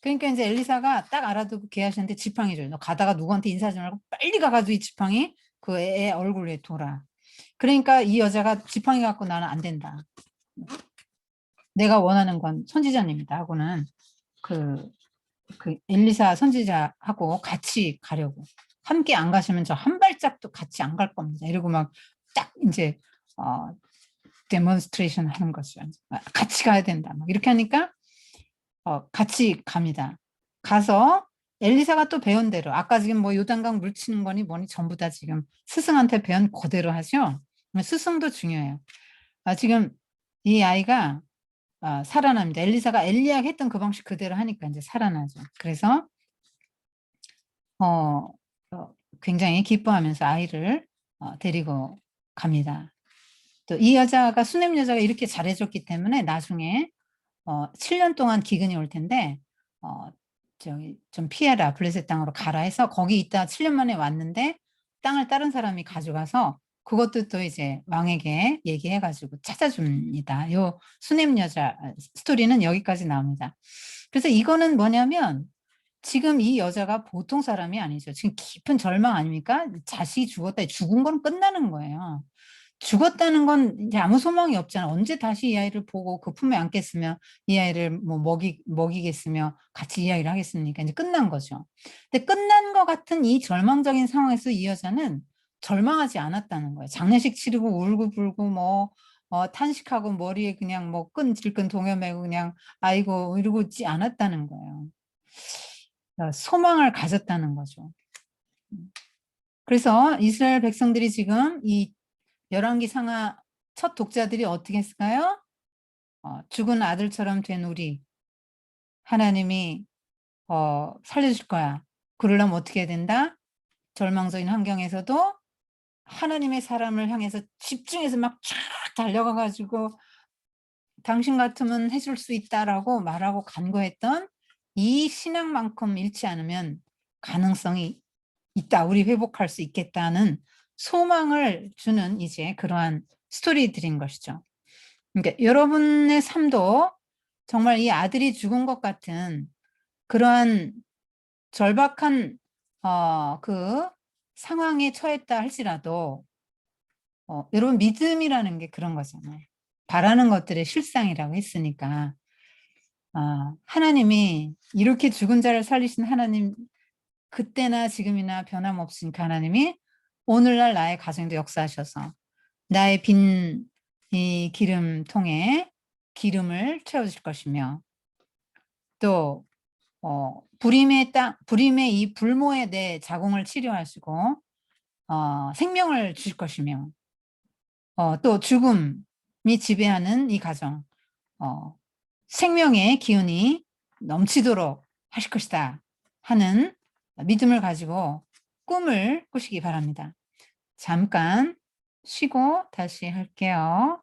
그러니까 이제 엘리사가 딱 알아두고 계하시는데 지팡이 줘요. 너 가다가 누구한테 인사하지 말고 빨리 가가지고 이 지팡이 그 애 얼굴 위에 둬라. 그러니까 이 여자가 지팡이 갖고 나는 안 된다. 내가 원하는 건 선지자님이다 하고는 그 엘리사 선지자하고 같이 가려고. 함께 안 가시면 저 한 발짝도 같이 안 갈 겁니다. 이러고 막 딱 이제 데몬스트레이션 하는 거죠. 같이 가야 된다. 막 이렇게 하니까 같이 갑니다. 가서 엘리사가 또 배운 대로 아까 지금 뭐 요단강 물 치는 거니 뭐니 전부 다 지금 스승한테 배운 그대로 하죠. 스승도 중요해요. 지금 이 아이가 살아납니다. 엘리사가 엘리야가 했던 그 방식 그대로 하니까 이제 살아나죠. 그래서 굉장히 기뻐하면서 아이를 데리고 갑니다. 또 이 여자가 수넴 여자가 이렇게 잘해줬기 때문에 나중에 7년 동안 기근이 올 텐데 저기 좀 피해라 블레셋 땅으로 가라 해서 거기 있다 7년 만에 왔는데 땅을 다른 사람이 가져가서 그것도 또 이제 왕에게 얘기해가지고 찾아줍니다. 요 수넴 여자 스토리는 여기까지 나옵니다. 그래서 이거는 뭐냐면 지금 이 여자가 보통 사람이 아니죠. 지금 깊은 절망 아닙니까? 자식이 죽었다. 죽은 건 끝나는 거예요. 죽었다는 건 이제 아무 소망이 없잖아. 언제 다시 이 아이를 보고 그 품에 안겠으며 이 아이를 뭐 먹이겠으며 같이 이야기를 하겠습니까? 이제 끝난 거죠. 근데 끝난 것 같은 이 절망적인 상황에서 이 여자는 절망하지 않았다는 거예요. 장례식 치르고 울고불고 뭐 탄식하고 머리에 그냥 뭐 질끈 동여매고 그냥 아이고 이러고 있지 않았다는 거예요. 소망을 가졌다는 거죠. 그래서 이스라엘 백성들이 지금 이 열왕기 상하 첫 독자들이 어떻게 했을까요? 죽은 아들처럼 된 우리 하나님이 살려줄 거야. 그러려면 어떻게 해야 된다? 절망적인 환경에서도 하나님의 사람을 향해서 집중해서 막 쫙 달려가가지고 당신 같으면 해줄 수 있다라고 말하고 간구했던 이 신앙만큼 잃지 않으면 가능성이 있다. 우리 회복할 수 있겠다는 소망을 주는 이제 그러한 스토리들인 것이죠. 그러니까 여러분의 삶도 정말 이 아들이 죽은 것 같은 그러한 절박한 그 상황에 처했다 할지라도 여러분 믿음이라는 게 그런 거잖아요. 바라는 것들의 실상이라고 했으니까 하나님이 이렇게 죽은 자를 살리신 하나님 그때나 지금이나 변함없으니까 하나님이 오늘날 나의 가정도 역사하셔서 나의 빈 이 기름통에 기름을 채워줄 것이며 또 불임의 이 불모에 내 자궁을 치료하시고 생명을 주실 것이며 또 죽음이 지배하는 이 가정 생명의 기운이 넘치도록 하실 것이다 하는 믿음을 가지고 꿈을 꾸시기 바랍니다. 잠깐 쉬고 다시 할게요.